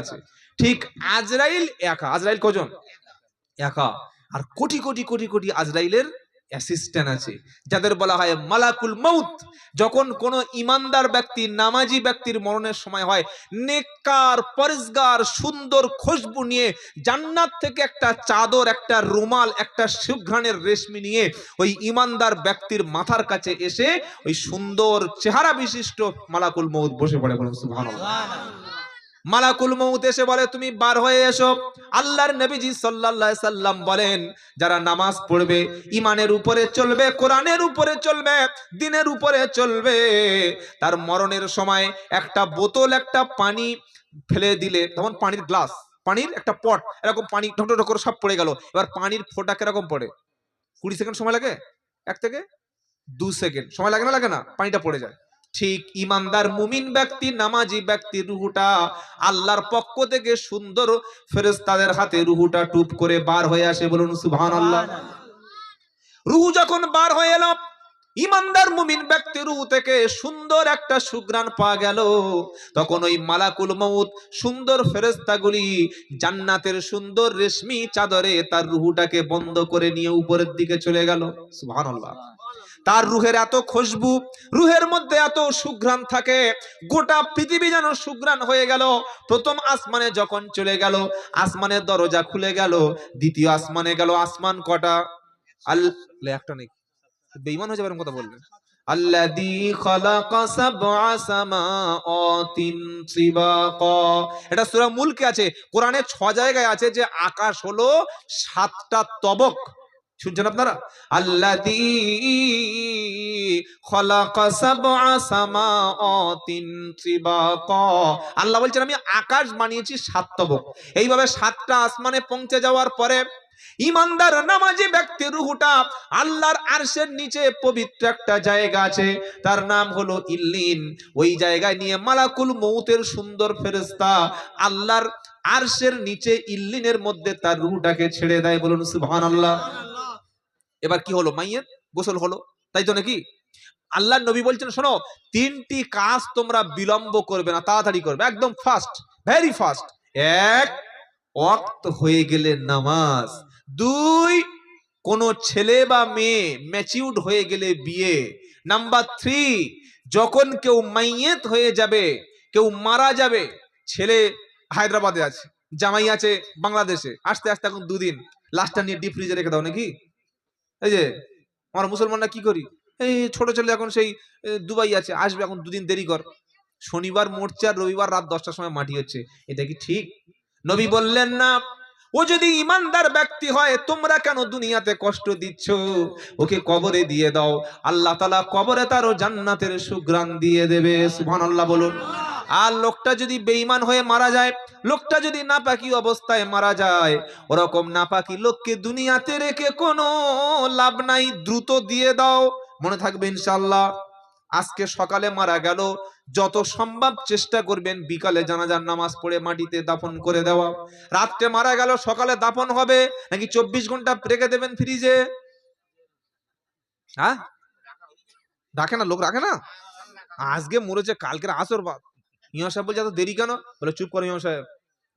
আছে। ঠিক আজরাইল একা। আজরাইল কজন? একা। আর কোটি কোটি কোটি কোটি আজরাইলের অ্যাসিস্ট্যান্ট আছে, যাদের বলা হয় মালাকুল মউত। যখন কোন ইমানদার ব্যক্তি, নামাজি ব্যক্তির মরণের সময় হয়, নেককার পরেজগার সুন্দর খুশবু নিয়ে জান্নাত থেকে একটা চাদর, একটা রুমাল, একটা সুঘ্রাণের রেশমি নিয়ে ওই ইমানদার ব্যক্তির মাথার কাছে এসে ওই সুন্দর চেহারা বিশিষ্ট মালাকুল মউত বসে পড়ে। বলুন সুবহানাল্লাহ। মালাকুল মউত এসে বলে তুমি বার হয়ে এসো। আল্লাহর নবীজি সাল্লাল্লাহু আলাইহি সাল্লাম বলেন, যারা নামাজ পড়বে, ঈমানের উপরে চলবে, কোরআনের উপরে চলবে, দ্বীনের উপরে চলবে, তার মরণের সময় একটা বোতল, একটা পানি ফেলে দিলে, তখন পানির গ্লাস, পানির একটা পট, এরকম পানি ঢক ঢক করে সব পড়ে গেল। এবার পানির ফোঁটা কিরকম পড়ে? 20 সেকেন্ড সময় লাগে, 1 থেকে 2 সেকেন্ড সময় লাগে না? লাগে না? পানিটা পড়ে যায়। ঠিক ইমানদার মুমিন ব্যক্তি, নামাজি ব্যক্তির রুহুটা আল্লাহর পক্ষ থেকে সুন্দর ফেরেশতাদের হাতে রুহুটা টুপ করে বার হয়ে আসে। বলুন সুবহানাল্লাহ। রুহু যখন বার হয়ে এলো, ইমানদার মুমিন ব্যক্তি রুহু থেকে সুন্দর একটা সুঘ্রাণ পাওয়া গেল, তখন ওই মালাকুল মউত সুন্দর ফেরেশতাগুলি জান্নাতের সুন্দর রেশমি চাদরে তার রুহুটাকে বন্ধ করে নিয়ে উপরের দিকে চলে গেল। সুবহানাল্লাহ। তার রুহের এত খুশবু, রুহের মধ্যে এত সুঘ্রাণ থাকে, গোটা পৃথিবী যেন সুঘ্রাণ হয়ে গেল। প্রথম আসমানে যখন চলে গেল, আসমানের দরজা খুলে গেল, দ্বিতীয় আসমানে গেল। আসমান কটা? একটা নেই, বেঈমান হয়ে যাবে এরকম কথা বললে। আল্লাযী খালাকা সাবআ সামাওয়াতিন তিবাকা, এটা সূরা মুলকে আছে। কোরআনে 6 জায়গায় আছে যে আকাশ হলো 7টা তবক। শুনছেন আপনারা? আল্লাযী খালাকা সাবআ সামাওয়াতিন তিবাকা, আল্লাহ বলছেন আমি আকাশ বানিয়েছি 7 তবক। এইভাবে 7টা আসমানে পৌঁছে যাওয়ার পরে ইমানদার নামাজি ব্যক্তির রূহটা আল্লাহর আরশের নিচে পবিত্র একটা জায়গা আছে, তার নাম হলো ইল্লিন। ওই জায়গায় নিয়ে মালাকুল মউতের সুন্দর ফেরেশতা আল্লাহর আরশের নিচে ইল্লিনের মধ্যে তার রূহটাকে ছেড়ে দেয়। বলুন সুবহানাল্লাহ। এবার কি হলো? মাইয়ের গোসল হলো, তাই তো নাকি? আল্লাহর নবী বলছেন শোনো, 3টি কাজ তোমরা বিলম্ব করবে না, তাড়াতাড়ি করবে, একদম ফাস্ট, ভেরি ফাস্ট। 1, ওয়াক্ত হয়ে গেলে নামাজ। 2, কোন ছেলে বা মেয়ে ম্যাচিউরড হয়ে গেলে বিয়ে। নাম্বার 3, যখন কেউ মাইয়েত হয়ে যাবে, কেউ মারা যাবে, ছেলে হায়দ্রাবাদে আছে, জামাই আছে বাংলাদেশে, আস্তে আস্তে এখন 2 দিন, লাস্টটা নিয়ে ডিপ ফ্রিজে রেখে দাও নাকি? এই যে আমরা মুসলমানরা কি করি, এই ছোট ছেলে এখন সেই দুবাই আছে, আসবে, এখন 2 দিন দেরি কর। শনিবার মরছে আর রবিবার রাত 10টার সময় মাটি হচ্ছে, এটা কি ঠিক? নবী বললেন না, ও যদি ইমানদার ব্যক্তি হয় তোমরা কেন দুনিয়াতে কষ্ট দিচ্ছ, ওকে কবরে দিয়ে দাও, আল্লাহ তাআলা কবরে তারও জান্নাতের সুঘ্রাণ দিয়ে দেবে। সুবহানাল্লাহ বলুন। আর লোকটা যদি বেঈমান হয়ে মারা যায়, লোকটা যদি নাপাকি অবস্থায় মারা যায়, ওরকম নাপাকি লোককে দুনিয়াতে রেখে কোনো লাভ নাই, দ্রুত দিয়ে দাও। মনে থাকবে ইনশাআল্লাহ। আজকে সকালে মারা গেল, যত সম্ভব চেষ্টা করবেন বিকালে জানাজার নামাজ পড়ে মাটিতে দাফন করে দেওয়া। রাত্রে মারা গেল, সকালে দাফন হবে নাকি 24 ঘন্টা রেখে দেবেন ফ্রিজে? হ্যাঁ, রাখে না, লোক রাখে না। আজকে মরেছে, কালকের আসর বাদ। ইমাম সাহেব বলছে এত দেরি কেন? বলে চুপ করো ইমাম সাহেব,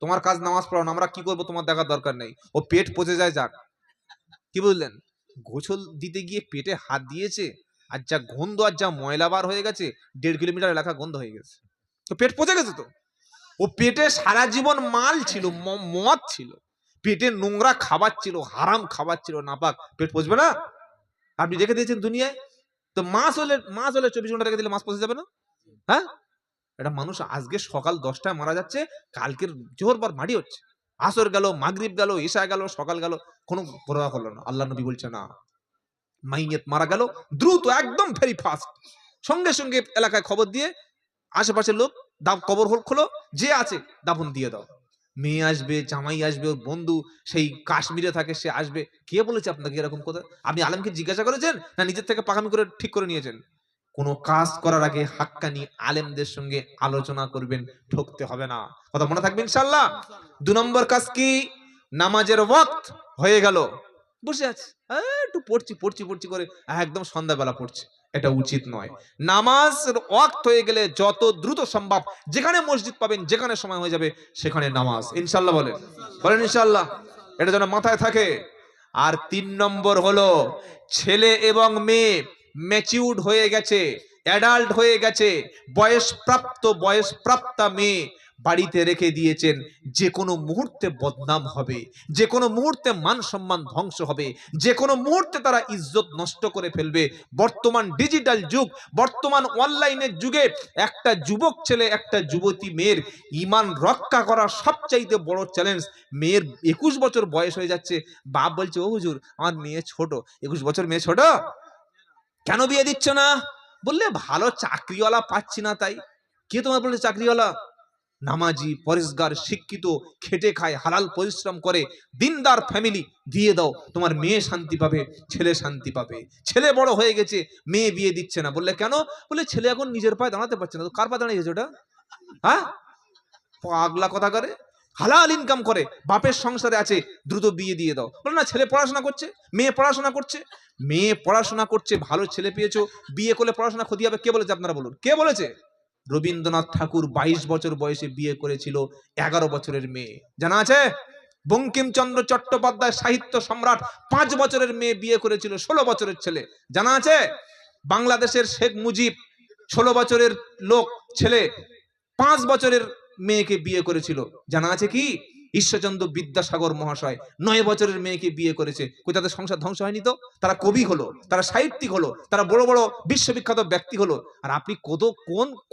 তোমার কাজ নামাজ পড়ানো, আমরা কি করবো তোমার দেখার দরকার নেই। ও পেট পচে যায় যাক। কি বুঝলেন? গোসল দিতে গিয়ে পেটে হাত দিয়েছে, আর যা গন্ধ, আর যা ময়লা বার হয়ে গেছে, 1.5 কিলোমিটার এলাকা গন্ধ হয়ে গেছে, তো পেট পচে গেছে। তো ও পেটে সারা জীবন মাল ছিল, মদ ছিল, পেটে নোংরা খাবার ছিল, হারাম খাবার ছিল, নাপাক, পেট পচবে না? আপনি রেখে দিয়েছেন দুনিয়ায়, তো মাস হলে 24 ঘন্টা রেখে দিলে মাস পচে যাবে না? হ্যাঁ, এটা মানুষ আজকে সকাল 10টায় মারা যাচ্ছে, কালকের জোহর বার মাটি হচ্ছে, আসর গেল, মাগরিব গেল, ঈশা গেল, সকাল গেল, কোনো পরোয়া করলো না। আল্লাহ নবী বলছে না, মাইয়াত মারা গেল, দ্রুত একদম ভেরি ফাস্ট, সঙ্গে সঙ্গে এলাকায় খবর দিয়ে আশেপাশের লোক কবর হোল খোলো, যে আছে দাফন দিয়ে দাও। মেয়ে আসবে, জামাই আসবে, ওর বন্ধু সেই কাশ্মীরে থাকে সে আসবে। কে বলেছে আপনাকে এরকম কথা? আপনি আলেমকে জিজ্ঞাসা করেছেন না নিজের থেকে পাকামি করে ঠিক করে নিয়েছেন? কোনো কাজ করার আগে হাক্কানি আলেমদের সঙ্গে আলোচনা করবেন, ঠকতে হবে না। কথা মনে থাকবে ইনশাআল্লাহ। 2 নম্বর কাজ কি? নামাজের ওয়াক্ত হয়ে গেল, বসে আছে, একটু পড়ছি করে একদম সন্ধ্যাবেলা পড়ছে, এটা উচিত নয়। নামাজের ওয়াক্ত হয়ে গেলে যত দ্রুত সম্ভব যেখানে মসজিদ পাবেন, যেখানে সময় হয়ে যাবে সেখানে নামাজ, ইনশাআল্লাহ বলেন, বলেন ইনশাআল্লাহ, এটা যেন মাথায় থাকে। আর 3 নম্বর হলো ছেলে এবং মেয়ে ম্যাচিউরড হয়ে গেছে, অ্যাডাল্ট হয়ে গেছে, বয়সপ্রাপ্তা মেয়ে বাড়িতে রেখে দিয়েছেন, যে কোনো মুহূর্তে বদনাম হবে, যে কোনো মুহূর্তে মান সম্মান ধ্বংস হবে, যে কোনো মুহূর্তে তারা ইজ্জত নষ্ট করে ফেলবে। বর্তমান ডিজিটাল যুগ, বর্তমান অনলাইনের যুগে একটা যুবক ছেলে, একটা যুবতী মেয়ের ঈমান রক্ষা করা সবচাইতে বড় চ্যালেঞ্জ। মেয়ের 21 বছর বয়স হয়ে যাচ্ছে, বাপ বলছে ও হুজুর আমার মেয়ে ছোট, 21 বছর মেয়ে ছোট, কেন বিয়ে দিচ্ছ না? বললে ভালো চাকরিওয়ালা পাচ্ছি না তাই। কে তোমার বলে চাকরিওয়ালা? নামাজি, পরেশগার, শিক্ষিত, খেটে খায়, হালাল পরিশ্রম করে, দিনদার ফ্যামিলি, দিয়ে দাও, তোমার মেয়ে শান্তি পাবে, ছেলে শান্তি পাবে। ছেলে বড় হয়ে গেছে, মেয়ে বিয়ে দিচ্ছে না। বললে কেন? বলে ছেলে এখন নিজের পায়ে দাঁড়াতে পারছে না। তো কার পায়ে দাঁড়িয়েছে ওটা? হ্যাঁ, পাগলা কথা করে, হালাল ইনকাম করে, বাপের সংসারে আছে, দ্রুত বিয়ে দিয়ে দাও। বলে না, ছেলে পড়াশোনা করছে, মেয়ে পড়াশোনা করছে, মেয়ে পড়াশোনা করছে, ভালো ছেলে পেয়েছো, বিয়ে করলে পড়াশোনা ক্ষতি হবে। কে বলেছে? আপনারা বলুন, কে বলেছে? রবীন্দ্রনাথ ঠাকুর 22 বছর বয়সে বিয়ে করেছিল 11 বছরের মেয়ে, জানা আছে? বঙ্কিমচন্দ্র চট্টোপাধ্যায় সাহিত্য সম্রাট 5 বছরের মেয়ে বিয়ে করেছিল 16 বছরের ছেলে, জানা আছে? বাংলাদেশের শেখ মুজিব 16 বছরের লোক ছেলে 5 বছরের মেয়েকে বিয়ে করেছিল, জানা আছে কি? ঈশ্বরচন্দ্র বিদ্যাসাগর মহাশয় 9 বছরের মেয়েকে বিয়ে করেছে। কই তাদের সংসার ধ্বংস হয়নি তো? তারা কবি হলো, তারা সাহিত্যিক হলো, তারা বড় বড় বিশ্ববিখ্যাত ব্যক্তি হলো। আর আপনি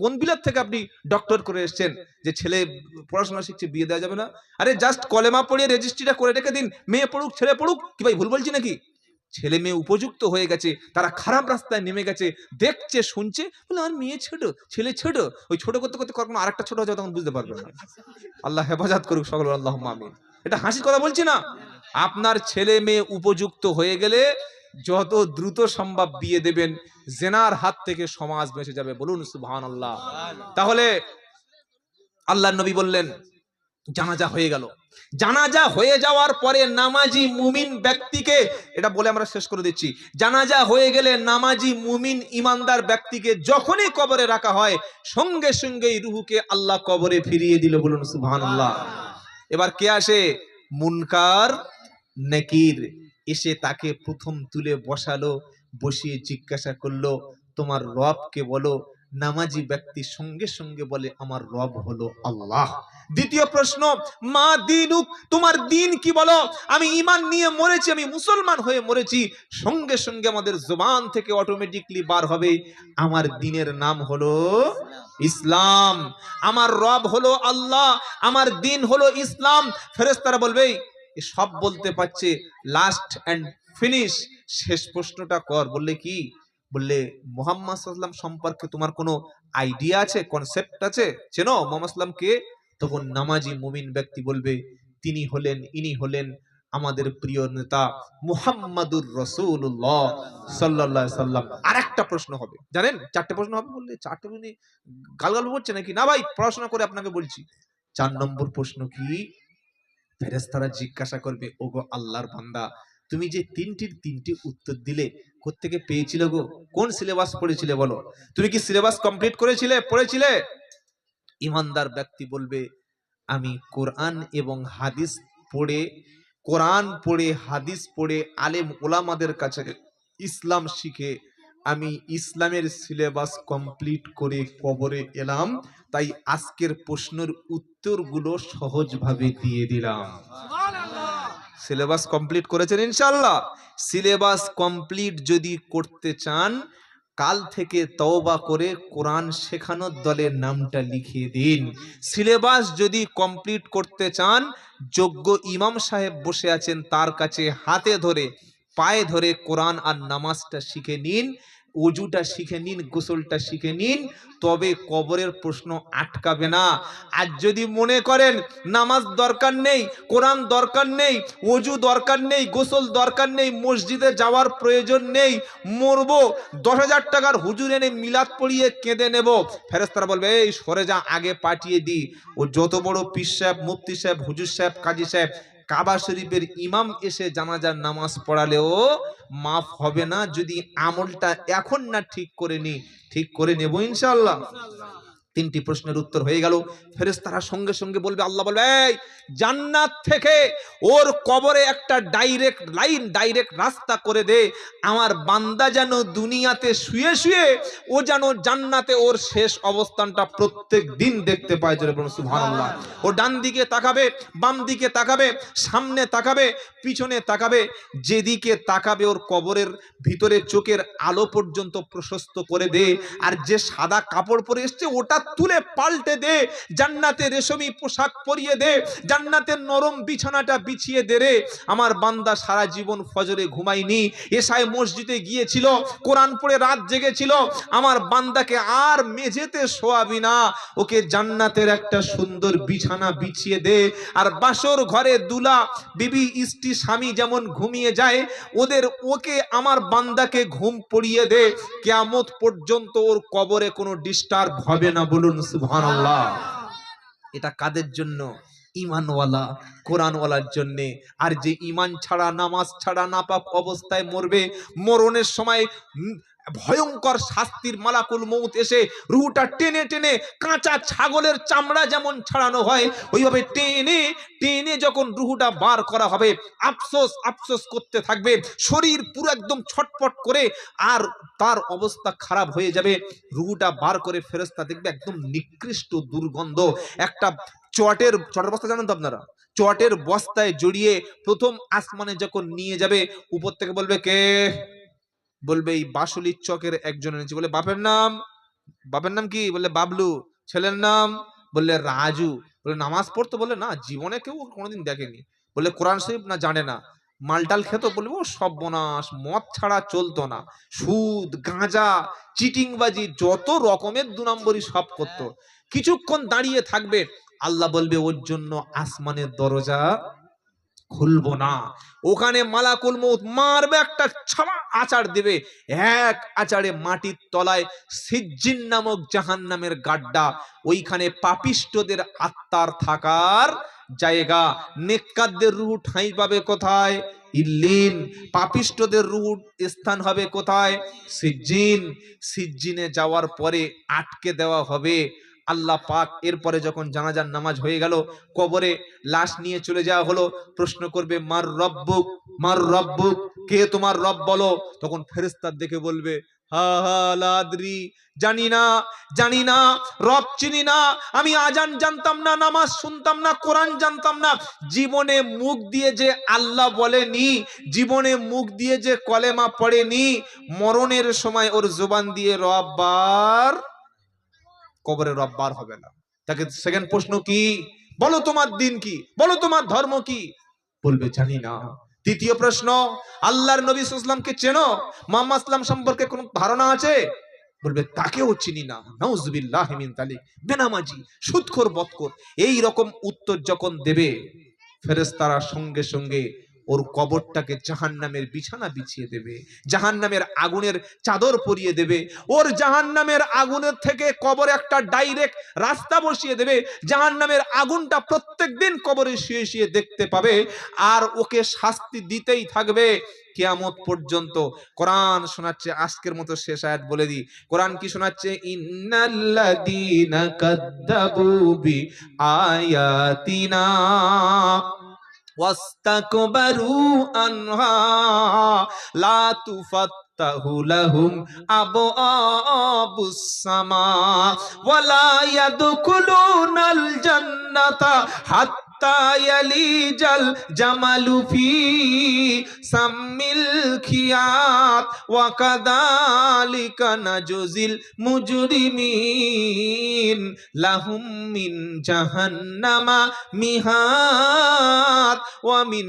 কোন বিলাত থেকে আপনি ডক্টর করে এসেছেন যে ছেলে পড়াশোনা শিখছে বিয়ে দেওয়া যাবে না? আরে জাস্ট কলেমা পড়িয়ে রেজিস্ট্রিটা করে রেখে দিন, মেয়ে পড়ুক ছেলে পড়ুক। কি ভাই ভুল বলছি নাকি? ছেলে মেয়ে উপযুক্ত হয়ে গেছে, তারা খারাপ রাস্তায় নেমে গেছে, দেখছে শুনছে, বলে আমার মেয়ে ছোট, ছেলে ছোট, ওই ছোট করতে করতে কখনো আরেকটা ছোট হয়ে যাবে, তখন বুঝতে পারবে না। আল্লাহ হেফাজত করুক সকল, আল্লাহুম্মা আমিন। এটা হাসির কথা বলছি না। আপনার ছেলে মেয়ে উপযুক্ত হয়ে গেলে যত দ্রুত সম্ভব বিয়ে দেবেন, জেনার হাত থেকে সমাজ বেঁচে যাবে, বলুন সুবহানাল্লাহ। তাহলে আল্লাহর নবী বললেন জানাজা হয়ে গেল, জানাজা হয়ে যাওয়ার পরে নামাজি মুমিন ব্যক্তিকে, এটা বলে আমরা শেষ করে দিচ্ছি, জানাজা হয়ে গেলে নামাজি মুমিন ইমানদার ব্যক্তিকে যখনই কবরে রাখা হয়, সঙ্গে সঙ্গেই রুহুকে আল্লাহ কবরে ফিরিয়ে দিল, বলুন সুবহানাল্লাহ। এবার কে আসে? মুনকার নাকির এসে তাকে প্রথম তুলে বসালো, বসিয়ে জিজ্ঞাসা করলো তোমার রবকে বলো। নামাজি ব্যক্তি সঙ্গে সঙ্গে বলে আমার রব হলো আল্লাহ। দ্বিতীয় প্রশ্ন, মা দিনুক, তোমার দিন কি বলো? আমি ঈমান নিয়ে মরেছি, আমি মুসলমান হয়ে মরেছি। সঙ্গে সঙ্গে আমাদের জবান থেকে অটোমেটিকলি বার হবে আমার দিনের নাম হলো ইসলাম, আমার রব হলো আল্লাহ, আমার দিন হলো ইসলাম। ফেরেশতারা বলবে এ সব বলতে পারছে, লাস্ট এন্ড ফিনিশ, শেষ প্রশ্নটা কর। বললে কি? বললে মুহাম্মদ সাল্লাল্লাহু আলাইহি ওয়াসাল্লাম সম্পর্কে তোমার কোনো আইডিয়া আছে, কনসেপ্ট আছে, চেনো মুহাম্মদ সাল্লাল্লাহু আলাইহি ওয়াসাল্লাম কে? তখন নামাজি মুমিন ব্যক্তি বলবে ইনি হলেন আমাদের প্রিয় নেতা মুহাম্মাদুর রাসূলুল্লাহ সাল্লাল্লাহু আলাইহি ওয়াসাল্লাম। আরেকটা প্রশ্ন হবে, জানেন? 4টে প্রশ্ন হবে। বললে 4টে প্রশ্ন গালগাল বলছে নাকি? না ভাই, পড়াশোনা করে আপনাকে বলছি। 4 নম্বর প্রশ্ন কি? ফেরেশতারা জিজ্ঞাসা করবে ওগো আল্লাহর বান্দা, তুমি যে তিনটি উত্তর দিলে কোত্থেকে পেয়েছিলে গো? কোন সিলেবাস পড়েছিলে বলো? তুমি কি সিলেবাস কমপ্লিট করেছিলে, পড়েছিলে? ইমানদার ব্যক্তি বলবে আমি কোরআন এবং হাদিস পড়ে, কোরআন পড়ে, হাদিস পড়ে, আলেম ওলামাদের কাছে ইসলাম শিখে আমি ইসলামের সিলেবাস কমপ্লিট করে কবরে এলাম, তাই আজকের প্রশ্নের উত্তরগুলো সহজভাবে দিয়ে দিলাম। সিলেবাস কমপ্লিট করেছেন ইনশাআল্লাহ? সিলেবাস কমপ্লিট যদি করতে চান, কাল থেকে তওবা করে কোরআন শেখানোর দলের নামটা লিখিয়ে দিন। সিলেবাস যদি কমপ্লিট করতে চান, যোগ্য ইমাম সাহেব বসে আছেন, তার কাছে হাতে ধরে পায়ে ধরে কোরআন আর নামাজটা শিখে নিন, ওযুটা শিখে নিন, গোসলটা শিখে নিন, তবে কবরের প্রশ্ন আটকাবে না। আর যদি মনে করেন নামাজ দরকার নেই, কোরআন দরকার নেই, ওযু দরকার নেই, গোসল দরকার নেই, মসজিদে যাওয়ার প্রয়োজন নেই, মরবো 10,000 টাকার হুজুর এনে মিলাদ পড়িয়ে কেঁদে নেব, ফেরেশতারা বলবে এই সরে যা, আগে পাঠিয়ে দি। ও যত বড় পীর সাহেব, মুফতি সাহেব, হুজুর সাহেব, কাজী সাহেব কাবা শরীফের ইমাম এসে জানাজার নামাজ পড়ালেও মাফ হবে না, যদি আমলটা এখন না ঠিক করে নি। ঠিক করে নেব ইনশাআল্লাহ। তিনটি প্রশ্নের উত্তর হয়ে গেল। ফেরেশতারা সঙ্গে সঙ্গে বলবে, আল্লাহ বলবে, এই জান্নাত থেকে ওর কবরে একটা ডাইরেক্ট লাইন, ডাইরেক্ট রাস্তা করে দে। আমার বান্দা যেন দুনিয়াতে শুয়ে শুয়ে ও যেন জান্নাতে ওর শেষ অবস্থানটা প্রত্যেক দিন দেখতে পায়। জোরে বলুন সুবহানাল্লাহ। ও ডান দিকে তাকাবে, বাম দিকে তাকাবে, সামনে তাকাবে, পিছনে তাকাবে, যেদিকে তাকাবে ওর কবরের ভিতরে চোখের আলো পর্যন্ত প্রশস্ত করে দে। আর যে সাদা কাপড় পরে এসছে ওটা তুলে পাল্টে দে, জান্নাতের রেশমি পোশাক পরিয়ে দে, জান্নাতের নরম বিছানাটা বিছিয়ে দে রে। আমার বান্দা সারা জীবন ফজরে ঘুমায়নি, এশায় মসজিদে গিয়েছিল, কোরআন পড়ে রাত জেগেছিল। আমার বান্দাকে আর মেঝেতে শোয়াবি না, ওকে জান্নাতের একটা সুন্দর বিছানা বিছিয়ে দে। আর বাসর ঘরে দুলা বিবি স্ত্রী স্বামী যেমন ঘুমিয়ে যায়, ওকে আমার বান্দাকে ঘুম পড়িয়ে দে। কিয়ামত পর্যন্ত ওর কবরে কোনো ডিস্টার্ব হবে না। বলুন সুবহানাল্লাহ। এটা কাদের জন্য? ইমানওয়ালা, কোরআনওয়ালার জন্য। আর যে ইমান ছাড়া, নামাজ ছাড়া নাপাক অবস্থায় মরবে, মরণের সময় ভয়ঙ্কর শাস্তির মালাকুল মউত এসে রুহটা টেনে টেনে কাঁচা ছাগলের চামড়া যেমন ছাড়ানো হয়, ওইভাবে টেনে টেনে যখন রুহটা বার করা হবে, আফসোস আফসোস করতে থাকবে, শরীর পুরো একদম ছটপট করে, আর তার অবস্থা খারাপ হয়ে যাবে। রুহটা বার করে ফেরেশতা দেখবে একদম নিকৃষ্ট দুর্গন্ধ একটা চটের বস্তা, জানেন তো আপনারা, চটের বস্তায় জড়িয়ে প্রথম আসমানে যখন নিয়ে যাবে, উপর থেকে বলবে, কে? বলবে এই বাসুলির চকের একজন এনেছি। বলে বাপের নাম? বাপের নাম কি? বললে বাবলু। ছেলের নাম? বললে রাজু। বলে নামাজ পড়তো? বলে না, জীবনে কেউ কোনোদিন দেখেনি। বলে কোরআন শরীফ? না, জানে না। মালটাল খেতো? বলবে ও সর্বনাশ, মদ ছাড়া চলতো না, সুদ গাঁজা চিটিংবাজি যত রকমের 2 নম্বরই সব করতো। কিছুক্ষণ দাঁড়িয়ে থাকবে, আল্লাহ বলবে ওর জন্য আসমানের দরজা খুলবো না। ওখানে মালাকুল মউত মারবে, একটা ছামা আচার দেবে, এক আচারে মাটির তলায় সিজ্জিন নামক জাহান্নামের গাড্ডা, ওইখানে পাপিষ্টদের আত্মার থাকার জায়গা। নেককারদের রূহ ঠাঁই পাবে কোথায়? ইল্লিন। পাপিষ্টদের রূহ স্থান হবে কোথায়? সিজ্জিন। সিজ্জিনে যাওয়ার পরে আটকে দেওয়া হবে। আল্লাহ পাক এরপরে যখন জানাজার নামাজ হয়ে গেল, কবরে লাশ নিয়ে চলে যাওয়া হলো, প্রশ্ন করবে মার রব্বুক, মার রব্বুক, কে তোমার রব বলো। তখন ফেরেশতার দেখে বলবে, হা হা লা আদরি, জানি না, জানি না, রব চিনি না, আমি আজান জানতাম না, নামাজ শুনতাম না, কোরআন জানতাম না, জীবনে মুখ দিয়ে যে আল্লাহ বলেনি, জীবনে মুখ দিয়ে যে কলেমা পড়েনি, মরণের সময় ওর জবান দিয়ে রব্বার, কবরে রব্বার হবে না। তাকে সেকেন্ড প্রশ্ন কি? বলো তোমার দিন কি, বলো তোমার ধর্ম কি? বলবে জানি না। তৃতীয় প্রশ্ন, আল্লাহর নবী সাল্লাল্লাহু আলাইহি ওয়াসাল্লামকে চেনো? মুহাম্মদ সাল্লাল্লাহু আলাইহি ওয়াসাল্লাম সম্পর্কে কোনো ধারণা আছে? বলবে তাকেও চিনি না। নাউজুবিল্লাহি মিন যালিক। বেনামাজি, সুদখোর, বদখোর। এই রকম উত্তর যখন দেবে, ফেরেশতারা সঙ্গে সঙ্গে ওর কবরটাকে জাহান্নামের বিছানা বিছিয়ে দেবে, জাহান্নামের আগুনের চাদর পরিয়ে দেবে, ওর জাহান্নামের আগুনের থেকে কবরে একটা ডাইরেক্ট রাস্তা বসিয়ে দেবে, জাহান্নামের আগুনটা প্রত্যেকদিন কবরে শুয়ে শুয়ে দেখতে পাবে, আর ওকে শাস্তি দিতেই থাকবে কিয়ামত পর্যন্ত। কোরআন শোনাচ্ছে, আজকের মতো শেষ আয়াত বলে দিই। কোরআন কি শোনাচ্ছে? ইন্নাল্লাযীনা কাযযাবু বিআয়াতিনা ওয়াস্তাকবারু আনহা লা তুফাত্তাহু লাহুম আবওয়াবুস সামা ওয়ালা ইয়াদখুলুনাল জান্নাতা হাত্তা ইয়ালিজাল জামালু ফি সাম্মিল খিয়াত ওয়া কাযালিকা নাজজিল মুজরিমিন লাহুম মিন জাহান্নামা মিহাদ ওয়া মিন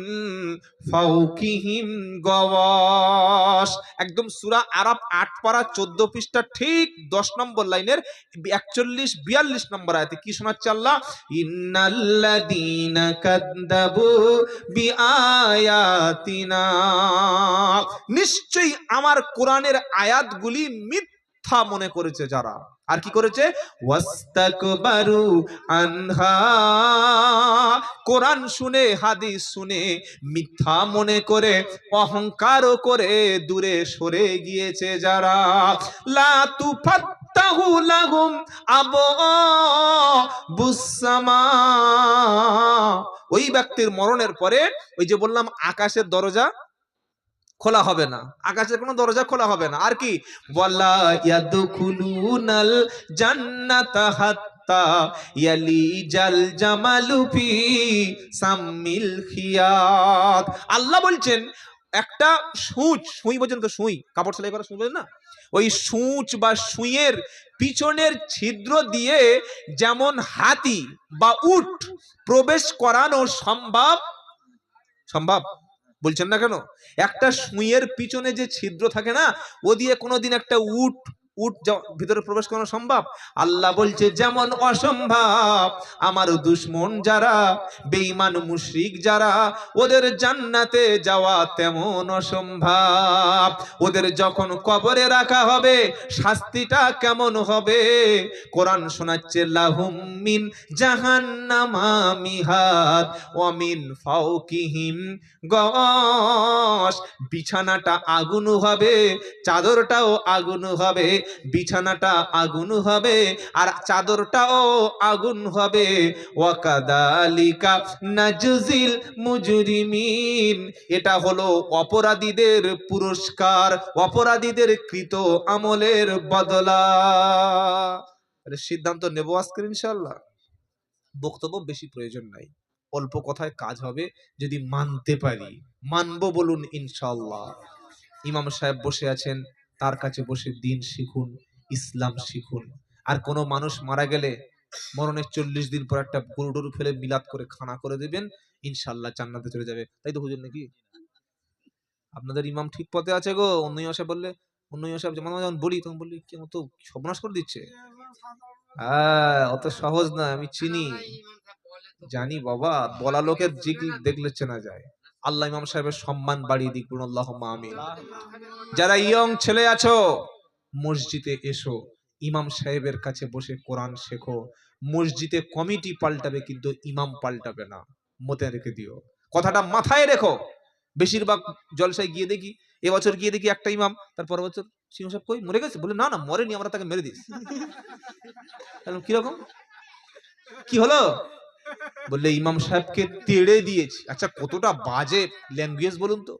ফাওকিহিম গাওয়াশ। একদম সূরা আরাফ 8 পারা 14 পৃষ্ঠা ঠিক 10 নম্বর লাইনের 41-42 নম্বর আয়াতে কি শোনাচ্ছে আল্লাহ? ইন্নাল্লাযীনা কাযযাবু বিআয়াতিনা, নিশ্চয়ই আমার কোরআনের আয়াতগুলি মিথ্যা মনে করেছে যারা, আর কি করেছে, ওয়াস্তাকবারু আনহা, কোরআন শুনে হাদিস শুনে মিথ্যা মনে করে অহংকারও করে দূরে সরে গিয়েছে যারা। লা তুফাত্তাহু লাহুম আবওয়াবুস সামা, ওই ব্যক্তির মরণের পরে ওই যে বললাম আকাশের দরজা খোলা হবে না, আকাশের কোনো দরজা খোলা হবে না। আর কি, ওয়ালা ইয়াদখুলুনাল জান্নাতা হাত্তা ইয়ালিজাল জামালু ফি সামিল খিয়াত। আল্লাহ বলছেন একটা সুই বোঝেন তো, সুই কাপড় সেলাই করা সুই বোঝেন না, ওই সূচ বা সুইয়ের পিছনের ছিদ্র দিয়ে যেমন হাতি বা উট প্রবেশ করানো সম্ভব, সম্ভব বলছেন না কেন, একটা সুইয়ের পিছনে যে ছিদ্র থাকে না, ও দিয়ে কোনোদিন একটা উট ভিতরে প্রবেশ করানো সম্ভব? আল্লাহ বলছে যেমন অসম্ভব আমার দুশমন যারা, বেঈমান মুশরিক যারা, ওদের জান্নাতে যাওয়া তেমন অসম্ভব। ওদের যখন কবরে রাখা হবে শাস্তিটা কেমন হবে, কোরআন শোনাচ্ছে লাহুম মিন জাহান্নামা মিহাদ ওয়া মিন ফাওকিহিম গশ, বিছানাটা আগুন হবে, চাদরটাও আগুন হবে, বিছানাটা আগুন হবে আর চাদরটাও আগুন হবে। ওয়াকাদালিকা নাজজিল মুজরিমিন, এটা হলো অপরাধীদের পুরস্কার, অপরাধীদের কৃত আমলের বদলা। সিদ্ধান্ত নেব আজকে ইনশাআল্লাহ, বক্তব্য বেশি প্রয়োজন নাই, অল্প কথায় কাজ হবে যদি মানতে পারি। মানবো বলুন ইনশাআল্লাহ। ইমাম সাহেব বসে আছেন, তার কাছে বসে দিন শিখুন, ইসলাম শিখুন। আর কোনো মানুষ মারা গেলে মরণের 40 দিন পর একটা গরুডরু ফেলে মিলাদ করে খানা করে দেবেন, ইনশাআল্লাহ জান্নাতে চলে যাবে। তাই তো হুজুর নাকি? আপনাদের ইমাম ঠিক পথে আছে গো। অন্য ইমাম সাহেব বললে, অন্য ইমাম সাহেব যখন বলি তখন বললি কি মতো সর্বনাশ করে দিচ্ছে। হ্যাঁ, অত সহজ না, আমি চিনি, জানি বাবা, বলা লোকের জিগি দেখলে চেনা যায়। আল্লাহ ইমাম সাহেবের সম্মান বাড়িয়ে দিক, বলুন আল্লাহুম্মা আমিন। যারা ইয়ং ছেলে আছো মসজিদে এসো, ইমাম সাহেবের কাছে বসে কোরআন শেখো। মসজিদে কমিটি পাল্টাবে কিন্তু ইমাম পাল্টাবে না, মতে রেখে দিও, কথাটা মাথায় রেখো। বেশিরভাগ জলসায় গিয়ে দেখি, এবছর গিয়ে দেখি একটা ইমাম, তারপর বছর সিংহ সাহেব কই মরে গেছে, বলে না না মরেনি, আমরা তাকে মেরে দিস। কিরকম কি হলো, বললে ইমাম সাহেবকে তেড়ে দিয়েছি। আচ্ছা কতটা বাজে ল্যাঙ্গুয়েজ বলুন তো,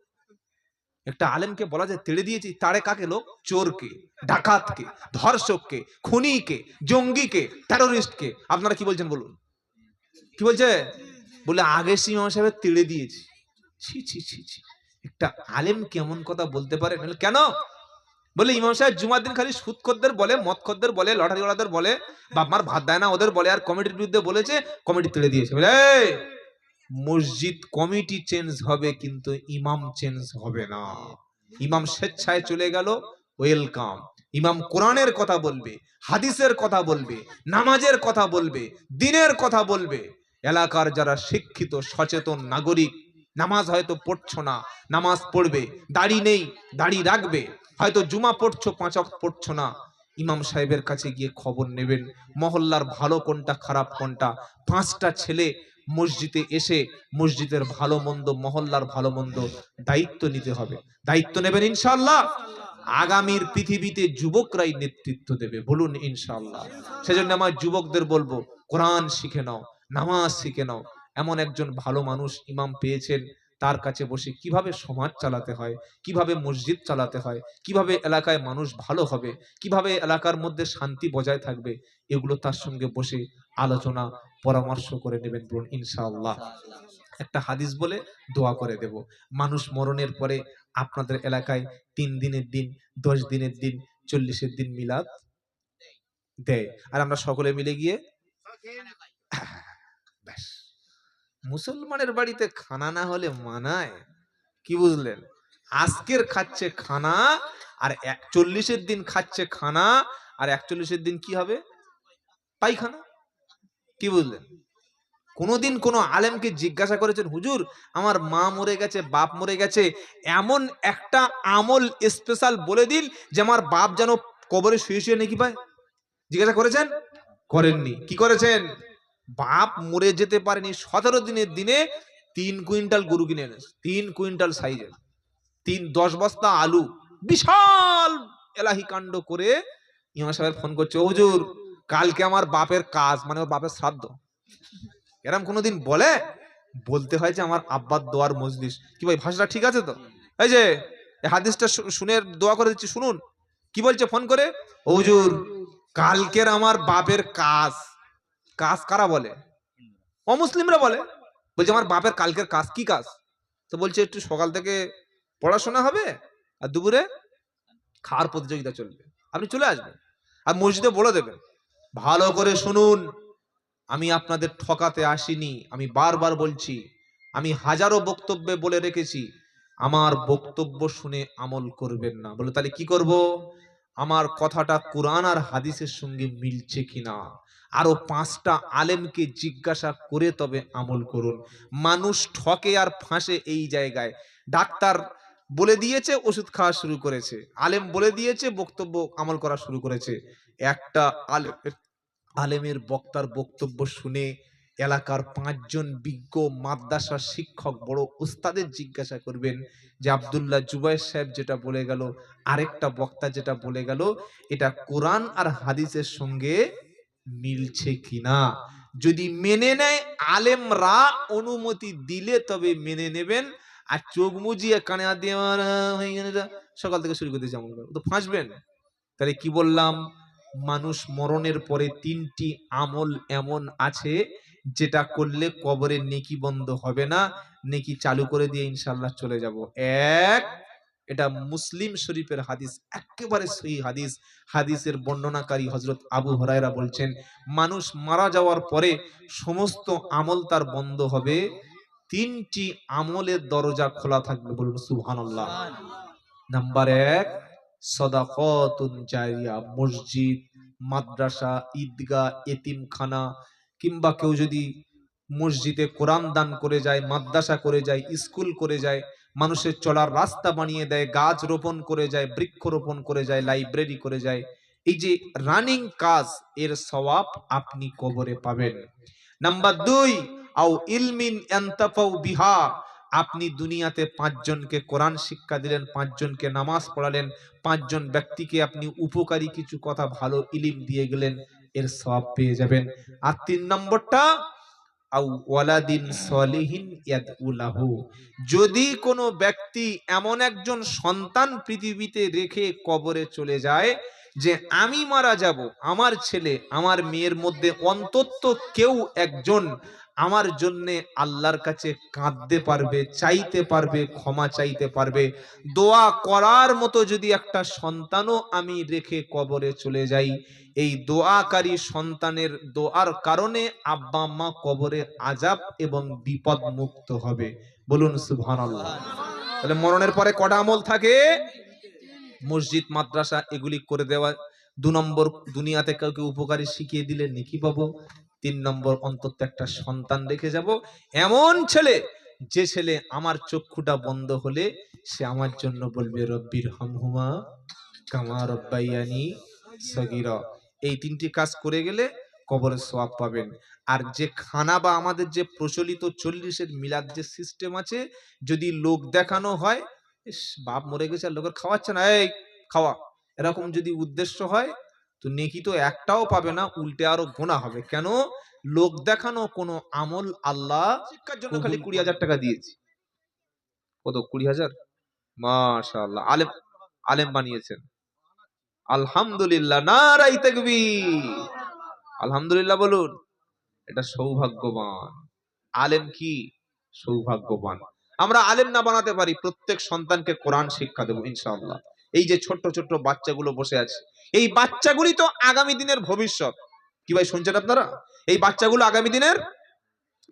একটা আলেমকে বলা যায় তেড়ে দিয়েছি, তাড়ে কাকে লোক? চোরকে, ডাকাতকে, ধর্ষককে, খুনিকে, জঙ্গিকে, টেরোরিস্টকে। আপনারা কি বলছেন বলুন, কি বলছে? বলে আগে ইমাম সাহেব তেড়ে দিয়েছি। ছি ছি ছি ছি, একটা আলেম কেমন কথা বলতে পারে? কেন? বলে ইমাম সাহেব জুমার দিন খালি সুদ খদ্দের বলে, মদ খদ্দের বলে, লটারি ওড়াদের বলে, বাপ মার ভাত দেয় না ওদের বলে, আর কমিটির বিরুদ্ধে বলেছে, কমিটি তেড়ে দিয়েছে। বলে মসজিদ কমিটি চেঞ্জ হবে কিন্তু ইমাম চেঞ্জ হবে না। ইমাম স্বেচ্ছায় চলে গেল, ওয়েলকাম। ইমাম কোরআনের কথা বলবে, হাদিসের কথা বলবে, নামাজের কথা বলবে, দ্বীনের কথা বলবে। এলাকার যারা শিক্ষিত সচেতন নাগরিক, নামাজ হয়তো পড়ছো না, নামাজ পড়বে, দাড়ি নেই দাড়ি রাখবে, হয়তো জুমা পড়ছো 5 ওয়াক্ত পড়ছো না, ইমাম সাহেবের কাছে গিয়ে খবর নেবেন মহল্লার ভালো কোনটা খারাপ কোনটা। 5টা ছেলে মসজিদে এসে মসজিদের ভালো মন্দ, মহল্লার ভালো মন্দ দায়িত্ব নিতে হবে। দায়িত্ব নেবেন ইনশাআল্লাহ। আগামীর পৃথিবীতে যুবকরাই নেতৃত্ব দেবে, বলুন ইনশাআল্লাহ। সেজন্য আমার যুবকদের বলবো কোরআন শিখে নাও, নামাজ শিখে নাও। এমন একজন ভালো মানুষ ইমাম পেয়েছেন, তার কাছে বসে কিভাবে সমাজ চালাতে হয়, কিভাবে মসজিদ চালাতে হয়, কিভাবে এলাকায় মানুষ ভালো হবে, কিভাবে এলাকার মধ্যে শান্তি বজায় থাকবে, এগুলো তার সঙ্গে বসে আলোচনা পরামর্শ করে নেবেন, বলুন ইনশাআল্লাহ। একটা হাদিস বলে দোয়া করে দেব। মানুষ মরণের পরে আপনাদের এলাকায় 3 দিনের দিন, 10 দিনের দিন, 40-এর দিন মিলাদ দেয়, আর আমরা সকলে মিলে গিয়ে ব্যাস। মুসলমানের বাড়িতে খানা না হলে মানায়? কি বুঝলেন? আজকের খাচ্ছে খানা, আর 40-এর দিন খাচ্ছে খানা, আর 41-এর দিন কি হবে? পায়খানা। কি বুঝলেন? কোনদিন কোন আলেমকে জিজ্ঞাসা করেছেন, হুজুর আমার মা মরে গেছে, বাপ মরে গেছে, এমন একটা আমল স্পেশাল বলে দিন যে আমার বাপ যেন কবরে শুয়ে শুয়ে নেকি পায়? জিজ্ঞাসা করেছেন? করেননি। কি করেছেন? বাপ মরে যেতে পারেনি, 17 দিনের দিনে 3 কুইন্টাল গরু কিনে এনেছে, 3 কুইন্টাল সাইজের, 10 বস্তা আলু, বিশাল এলাহি কাণ্ড করে ইমাম সাহেব ফোন করছে, হুজুর কালকে আমার বাপের কাজ, মানে ওর বাপের শ্রাদ্ধ। এরকম কোনোদিন বলে? বলতে হয় যে আমার আব্বার দোয়ার মজলিস। কি ভাই ভাষাটা ঠিক আছে তো? এই যে এই হাদিসটা শুনে দোয়া করে দিচ্ছি, শুনুন কি বলছে ফোন করে, হুজুর কালকের আমার বাপের কাজ। কাজ কারা বলে? অমুসলিমরা বলে। বলছে আমার বাপের কালকের কাজ। কি কাজ? তো বলছে একটু সকাল থেকে পড়াশোনা হবে আর দুপুরে খাওয়ার প্রতিযোগিতা চলবে, আপনি চলে আসবেন আর মসজিদে বলে দেবেন। ভালো করে শুনুন, আমি আপনাদের ঠকাতে আসিনি, আমি বারবার বলছি, আমি হাজারো বক্তব্যে বলে রেখেছি, আমার বক্তব্য শুনে আমল করবেন না। বলে তাহলে কি করব? আমার কথাটা কোরআন আর হাদিসের সঙ্গে মিলছে কিনা আরো 5টা আলেমকে জিজ্ঞাসা করে তবে আমল করুন। মানুষ ঠকে আর ফাঁসে এই জায়গায়। ডাক্তার বলে দিয়েছে, ওষুধ খাওয়া শুরু করেছে, আলেম বলে দিয়েছে, বক্তব্য আমল করা শুরু করেছে। একটা আলেমের বক্তার বক্তব্য শুনে এলাকার 5 জন বিজ্ঞ মাদ্রাসার শিক্ষক বড় উস্তাদের জিজ্ঞাসা করবেন যে আব্দুল্লাহ জুবাইর সাহেব যেটা বলে গেল, আরেকটা বক্তা যেটা বলে গেল, এটা কোরআন আর হাদিসের সঙ্গে মিলছে কিনা। যদি মেনে নেয়, আলেমরা অনুমতি দিলে তবে মেনে নেবেন। আর চোখ মুজিয়ে কানে হাত দিয়ে সকাল থেকে শুরু করতে যেমন তো ফাঁসবেন। তাহলে কি বললাম? মানুষ মরণের পরে 3টি আমল এমন আছে যেটা করলে কবরের নেকি বন্ধ হবে না, নেকি চালু করে দিয়ে ইনশাআল্লাহ চলে যাব। এক, এটা মুসলিম শরীফের হাদিস, একেবারে সহিহ হাদিস। হাদিসের বর্ণনাকারী হযরত আবু হুরায়রা বলছেন, মানুষ মারা যাওয়ার পরে সমস্ত আমল তার বন্ধ হবে, 3টি আমলের দরজা খোলা থাকবে। বলুন সুবহানাল্লাহ। নাম্বার 1, সাদাকাতুন জারিয়া, মসজিদ, মাদ্রাসা, ঈদগাহ, এতিমখানা, কিংবা কেউ যদি মসজিদে কোরআন দান করে যায়, মাদ্রাসা করে যায়, স্কুল করে যায়, মানুষের চলার রাস্তা বানিয়ে দেয়, গাছ রোপণ করে যায়, বৃক্ষ রোপণ করে যায়, লাইব্রেরি করে যায়, এই যে রানিং কাজ, এর সওয়াব আপনি কবরে পাবেন। নাম্বার 2, আও ইলমিন ইয়ান্তাফাউ বিহা, আপনি দুনিয়াতে 5 জনকে কোরআন শিক্ষা দিলেন, 5 জনকে নামাজ পড়ালেন, 5 জন ব্যক্তিকে আপনি উপকারী কিছু কথা ভালো ইলম দিয়ে গেলেন, এর সওয়াব পেয়ে যাবেন। আর 3 নম্বরটা, আও ওয়ালাদিন সলিহিন ইয়াদউ লাহু, যদি কোনো ব্যক্তি এমন একজন সন্তান পৃথিবীতে রেখে কবরে চলে যায় যে আমি মারা যাব, আমার ছেলে আমার মেয়ের মধ্যে অন্তত কেউ একজন আমার জন্য আল্লাহর কাছে কাঁদতে পারবে, চাইতে পারবে, ক্ষমা চাইতে পারবে, দোয়া করার মতো যদি একটা সন্তানও আমি রেখে কবরে চলে যাই, এই দোয়াকারী সন্তানের দোয়ার কারণে আব্বা আম্মা কবরে আযাব এবং বিপদ মুক্ত হবে। বলুন সুবহানাল্লাহ। তাহলে মরণের পরে কটা আমল থাকে? মসজিদ, মাদ্রাসা, এগুলি করে দেওয়া। 2 নম্বর, দুনিয়াতে কাউকে উপকারী শিখিয়ে দিলে নেকি পাবো। 3 নম্বর, অন্তত একটা সন্তান রেখে যাব, এমন ছেলে যে ছেলে আমার চক্ষুটা বন্ধ হলে সে আমার জন্য বলবে রব্বির হামহুমা কামা রব্বায়ানি সগীরা। এই 3টি কাজ করে গেলে কবরের সওয়াব পাবেন। আর যে খানা বা আমাদের যে প্রচলিত 40-এর মিলাদ যে সিস্টেম আছে, যদি লোক দেখানো হয়, ইস বাপ মরে গেছে আর লোকের খাওয়াচ্ছে না, এই খাওয়া, এরকম যদি উদ্দেশ্য হয় তো নেকি তো একটাও পাবে না, উল্টে আরো গোনা হবে। কেন? লোক দেখানো কোন আমল আল্লাহ শিক্ষার জন্য খালি 20,000 টাকা দিয়েছি। কত? 20,000? মাশাআল্লাহ, আলেম আলেম বানিয়েছেন, আলহামদুলিল্লাহ, নারায়ে তাকবীর, আলহামদুলিল্লাহ বলুন। এটা সৌভাগ্যবান আলেম, কি সৌভাগ্যবান। আমরা আলেম না বানাতে পারি, প্রত্যেক সন্তানকে কোরআন শিক্ষা দেব ইনশাআল্লাহ। এই যে ছোট্ট ছোট্ট বাচ্চাগুলো বসে আছে, এই বাচ্চাগুলি তো আগামী দিনের ভবিষ্যৎ। কি ভাই শুনছেন আপনারা? এই বাচ্চাগুলো আগামী দিনের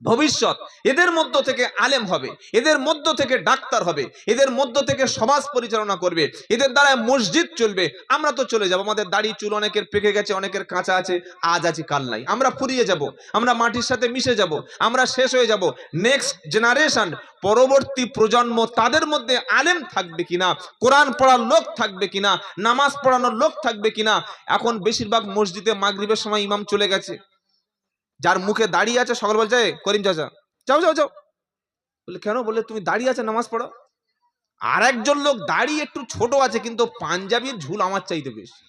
ভবিষ্যৎ এদের মধ্য থেকে আলেম হবে, এদের মধ্য থেকে ডাক্তার হবে, এদের মধ্য থেকে সমাজ পরিচালনা করবে, এদের দ্বারা মসজিদ চলবে। আমরা তো চলে যাব, আমাদের দাড়ি চুল অনেকের পেকে গেছে, অনেকের কাঁচা আছে, আজ আছে কাল নাই, আমরা ফুরিয়ে যাব, আমরা মাটির সাথে মিশে যাব, আমরা শেষ হয়ে যাব। নেক্সট জেনারেশন, পরবর্তী প্রজন্ম, তাদের মধ্যে আলেম থাকবে কিনা, কোরআন পড়ার লোক থাকবে কিনা, নামাজ পড়ানোর লোক থাকবে কিনা? এখন বেশিরভাগ মসজিদে মাগরিবের সময় ইমাম চলে গেছে, যার মুখে দাঁড়িয়ে আছে সকল বলছে করিম চাচা যাও যাও যাও, বলে কেন? বলে তুমি দাঁড়িয়ে আছে নামাজ পড়ো। আর একজন লোক দাঁড়িয়ে একটু ছোট আছে কিন্তু পাঞ্জাবির ঝুল আমার চাইতে বেশি,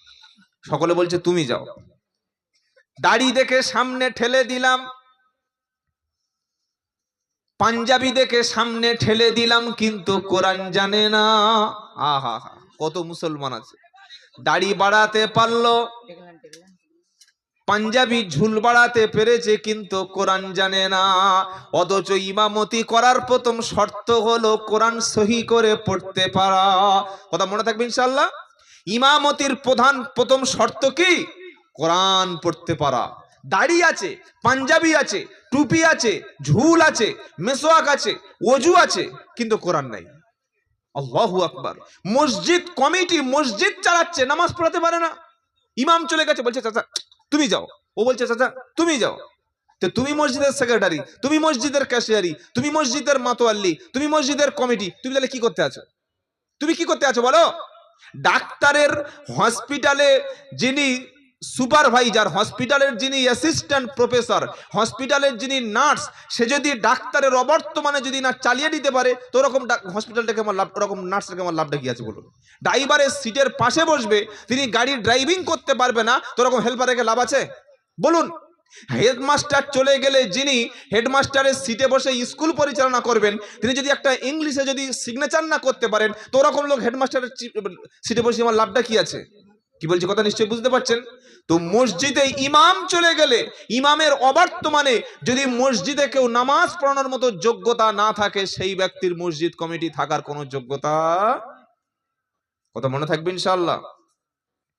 সকলে বলছে তুমি যাও। দাড়ি দেখে সামনে ঠেলে দিলাম, পাঞ্জাবি দেখে সামনে ঠেলে দিলাম, কিন্তু কোরআন জানে না। আহা হা, কত মুসলমান আছে দাড়ি বাড়াতে পারলো, পাঞ্জাবি ঝুল বাড়াতে পেরেছে, কিন্তু কোরআন জানে না। অথচ ইমামতি করার প্রথম শর্ত হলো কোরআন সহি করে পড়তে পারা। কথা মনে থাকবে ইনশাআল্লাহ। ইমামতির প্রথম শর্ত কি? কোরআন পড়তে পারা। দাড়ি আছে, পাঞ্জাবি আছে, টুপি আছে, ঝুল আছে, মেসওয়াক আছে, ওযু আছে, কিন্তু কোরআন নাই। আল্লাহু আকবার। মসজিদ কমিটি মসজিদ চালাচ্ছে, নামাজ পড়াতে পারে না। ইমাম চলে গেছে, বলছে চাচা তুমি যাও, ও বলছে চাচা তুমি যাও। তো তুমি মসজিদের সেক্রেটারি, তুমি মসজিদের ক্যাশিয়ারি, তুমি মসজিদের মাতোয়াল্লি, তুমি মসজিদের কমিটি, তুমি তাহলে কি করতে আছো? তুমি কি করতে আছো বলো? ডাক্তারের হসপিটালে যিনি সুপারভাইজার, হসপিটালের যিনি অ্যাসিস্ট্যান্ট প্রফেসর, হসপিটালের যিনি নার্স, সে যদি ডাক্তারের অবর্তমানে যদি না চালিয়ে দিতে পারে, তো ওরকম হসপিটালটাকে আমার লাভ, ওরকম নার্সটাকে আমার লাভটা কি আছে বলুন? ড্রাইভারের সিটের পাশে বসবে, তিনি গাড়ি ড্রাইভিং করতে পারবে না, তো ওরকম হেল্পারের লাভ আছে বলুন? হেডমাস্টার চলে গেলে, যিনি হেডমাস্টারের সিটে বসে স্কুল পরিচালনা করবেন, তিনি যদি একটা ইংলিশে যদি সিগনেচার না করতে পারেন, তো ওরকম লোক হেডমাস্টারের সিটে বসে আমার লাভটা কি আছে? কি বলছি কথা নিশ্চয়ই বুঝতে পারছেন? তো মসজিদে ইমাম চলে গেলে, ইমামের অবর্তমানে যদি মসজিদে কেউ নামাজ পড়ানোর মতো যোগ্যতা না থাকে, সেই ব্যক্তির মসজিদ কমিটি থাকার কোনো যোগ্যতা। কথা মনে থাকবে ইনশাআল্লাহ।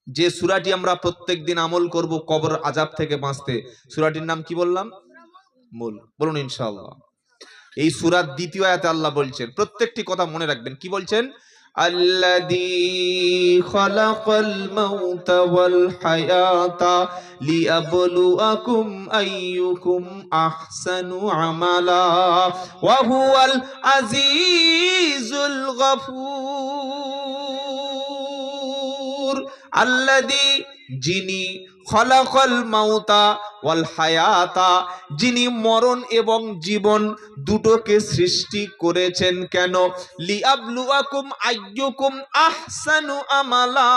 যে সূরাটি আমরা প্রত্যেকদিন আমল করব কবর আযাব থেকে বাঁচতে, সূরাটির নাম কি বললাম? মূল। বলুন ইনশাআল্লাহ। এই সূরার দ্বিতীয় আয়াতে আল্লাহ বলছেন, প্রত্যেকটি কথা মনে রাখবেন, কি বলছেন? আল্লাযী খালাকাল মাউতা ওয়াল হায়াতা লিয়াবলুয়াকুম আইয়ুকুম আহসানু আমালা ওয়া হুয়াল আজিজুল গফুর। আল্লাযী, যিনি, খলাকাল মাউতা ওয়াল হায়াতা, যিনি মরণ এবং জীবন দুটোকে সৃষ্টি করেছেন। কেন? লিয়াবলুয়াকুম আইয়ুকুম আহসানু আমালা,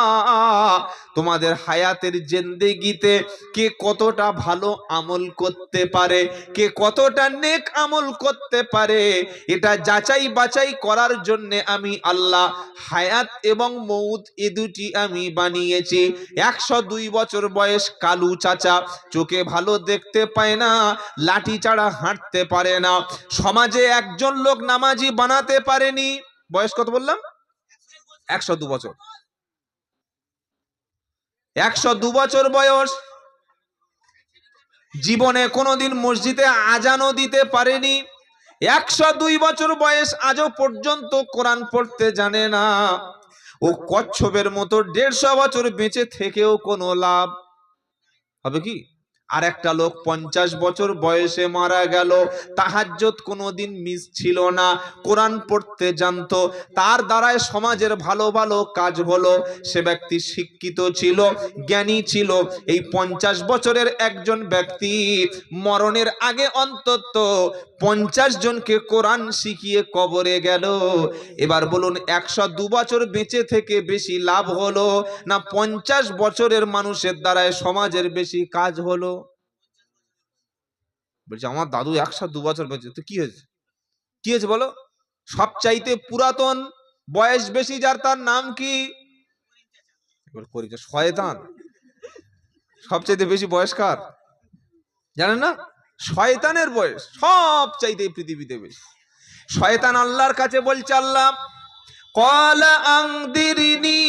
তোমাদের হায়াতের জিন্দেগিতে কে কতটা ভালো আমল করতে পারে, কে কতটা নেক আমল করতে পারে, এটা যাচাই বাছাই করার জন্য আমি আল্লাহ হায়াত এবং মউত এ দুটি আমি বানিয়েছি। 102 বছর বয়স কালু চাচা, চোখে ভালো দেখতে পায় না, লাঠি ছাড়া হাঁটতে পারে না, সমাজে একজন লোক নামাজি বানাতে পারেনি। বয়স কত বললাম? 102 বছর। 102 বছর বয়স, জীবনে কোনোদিন মসজিদে আজানও দিতে পারেনি। 102 বছর বয়স, আজও পর্যন্ত কোরআন পড়তে জানে না। ও কচ্ছপের মতো 150 বছর বেঁচে থেকেও কোনো লাভ হবে কি? আর একটা লোক 50 বছর বয়সে মারা গেল, তাহাজ্জুদ কোনোদিন মিস ছিল না, কোরআন পড়তে জানতো, তার দ্বারায় সমাজের ভালো ভালো কাজ হলো, সে ব্যক্তি শিক্ষিত ছিল, জ্ঞানী ছিল। এই 50 বছরের একজন ব্যক্তি মরণের আগে অন্তত 50 জনকে কোরআন শিখিয়ে কবরে গেল। এবার বলুন, 102 বছর বেঁচে থেকে বেশি লাভ হলো না 50 বছরের মানুষের দ্বারায় সমাজের বেশি কাজ হলো? বলছে আমার দাদু 102 বছর বেঁচে, তো কি হয়েছে? কি হয়েছে বলো? সবচাইতে পুরাতন বয়স বেশি যার, তার নাম কি? শয়তান। সবচাইতে বেশি বয়স কার জানেন না? শয়তানের বয়স সবচাইতে পৃথিবীতে বেশি। শয়তান আল্লাহর কাছে বলছে, আল্লাহ ক্বালা আনদিরনি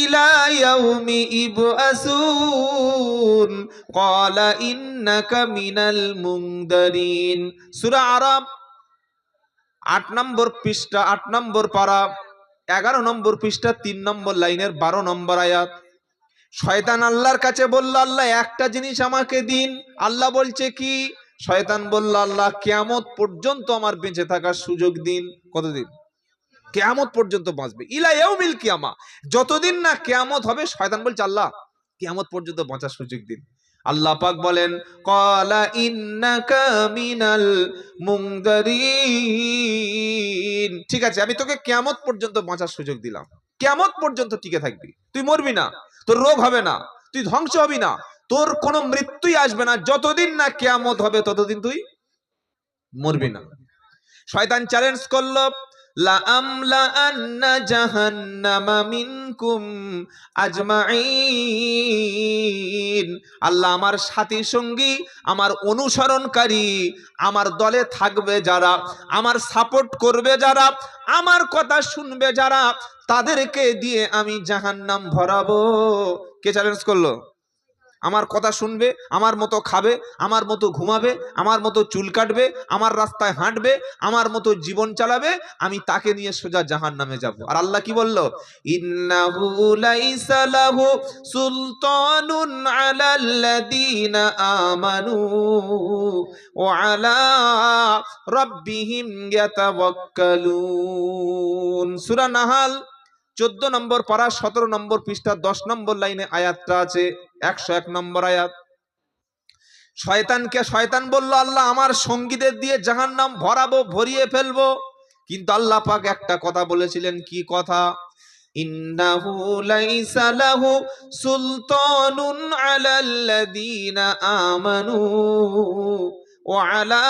ইলা ইয়াউমি ইবআসুন ক্বালা ইন্নাকা মিনাল মুনদারিন। সূরা আরাফ 8 নম্বর পৃষ্ঠা, 8 নম্বর পারা, 11 নম্বর পৃষ্ঠা, 3 নম্বর লাইনের 12 নম্বর আয়াত। শয়তান আল্লাহর কাছে বলল, আল্লাহ একটা জিনিস আমাকে দিন। আল্লাহ বলছে কি? শয়তান বলল, আল্লাহ কিয়ামত পর্যন্ত আমার বেঁচে থাকার সুযোগ দিন। কতদিন? কিয়ামত পর্যন্ত বাঁচবে, ইলা ইয়াউমিল কিয়ামা, যতদিন না কিয়ামত হবে। শয়তান বলছে, আল্লাহ কিয়ামত পর্যন্ত বাঁচার সুযোগ দিন। আল্লাহ পাক বলেন, ক্বালা ইন্নাকা মিনাল মুনদারিন, ঠিক আছে আমি তোকে কিয়ামত পর্যন্ত বাঁচার সুযোগ দিলাম, কিয়ামত পর্যন্ত টিকে থাকবি, তুই মরবি না, তোর রোগ হবে না, তুই ধ্বংস হবি না, তোর কোনো মৃত্যুই আসবে না, যতদিন না কিয়ামত হবে ততদিন তুই মরবি না। শয়তান চ্যালেঞ্জ করলো, লা আমলা আন্না জাহান্নামা মিনকুম আজমাইন, আল্লাহ আমার সাথী সঙ্গী, আমার অনুসরণকারী, আমার দলে থাকবে যারা, আমার সাপোর্ট করবে যারা, আমার কথা শুনবে যারা, তাদেরকে দিয়ে আমি জাহান্নাম ভরাবো। কে চ্যালেঞ্জ করলো? আমার কথা শুনবে, আমার মতো খাবে, আমার মতো ঘুমাবে, আমার মতো চুল কাটবে, আমার রাস্তায় হাঁটবে, আমার মতো জীবন চালাবে, আমি তাকে নিয়ে সোজা জাহান্নামে যাব। আর আল্লাহ কি বলল? ইন্নাহু লাইসা লাহু সুলতানুন আলাল্লাযীনা আমানু ওয়া আলা রাব্বিহিম ইয়াতাওয়াক্কালুন। সূরা নাহাল 14 নম্বর পারা, 17 নম্বর পৃষ্ঠা, 10 নম্বর লাইনে আয়াতটা আছে, 101 নম্বর আয়াত। শয়তান বলল, আল্লাহ আমার সঙ্গীদের দিয়ে জাহান্নাম ভরাবো, ভরিয়ে ফেলবো। কিন্তু আল্লাহ পাক একটা কথা বলেছিলেন, কি কথা? ইন্নাহু লাইসা লাহু সুলতানুন আলাল্লাযীনা আমানু ওয়া আলা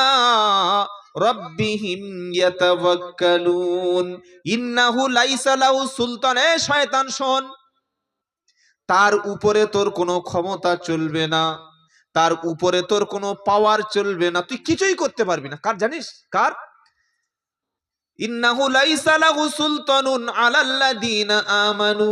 রাব্বিহিম ইয়াতাওয়াক্কালুন। ইন্নাহু লাইসা লাহু সুলতান, এ শয়তান শোন, তার উপরে তোর কোনো ক্ষমতা চলবে না, তার উপরে তোর কোনো পাওয়ার চলবে না, তুই কিছুই করতে পারবি না। কার জানিস? কার? ইন্নাহু লাইসা লাহু সুলতানুন আলাল্লাযীনা আমানু,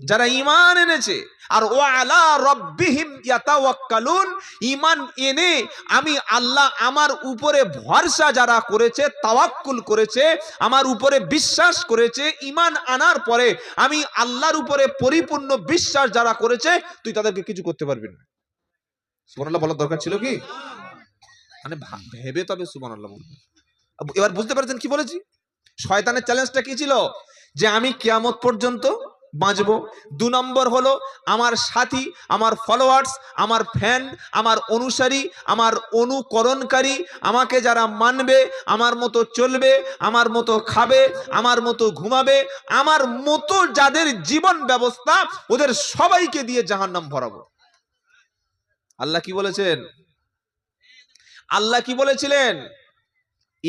যারা ঈমান এনেছে, আর ওয়া আলা রাব্বিহিম ইয়াতাওয়াক্কালুন, ঈমান এনে আমি আল্লাহ আমার উপরে ভরসা যারা করেছে, তাওয়াক্কুল করেছে, আমার উপরে বিশ্বাস করেছে, ঈমান আনার পরে আমি আল্লাহর উপরে পরিপূর্ণ বিশ্বাস যারা করেছে, তুই তাদেরকে কিছু করতে পারবি না। সুবহানাল্লাহ বলার দরকার ছিল কি? মানে ভেবে তবে সুবহানাল্লাহ বলবে। এবার বুঝতে পারছেন কি বলেছি? শয়তানের চ্যালেঞ্জটা কি ছিল? যে আমি কিয়ামত পর্যন্ত বাঁচবো। 2 নম্বর হলো আমার সাথী, আমার ফলোয়ার্স, আমার ফ্যান, আমার অনুসারী, আমার অনুকরণকারী, আমাকে যারা মানবে, আমার মতো চলবে, আমার মতো খাবে, আমার মতো ঘুমাবে, আমার মতো যাদের জীবন ব্যবস্থা, ওদের সবাইকে দিয়ে জাহান্নাম ভরাবো। আল্লাহ কি বলেছেন? আল্লাহ কি বলেছিলেন?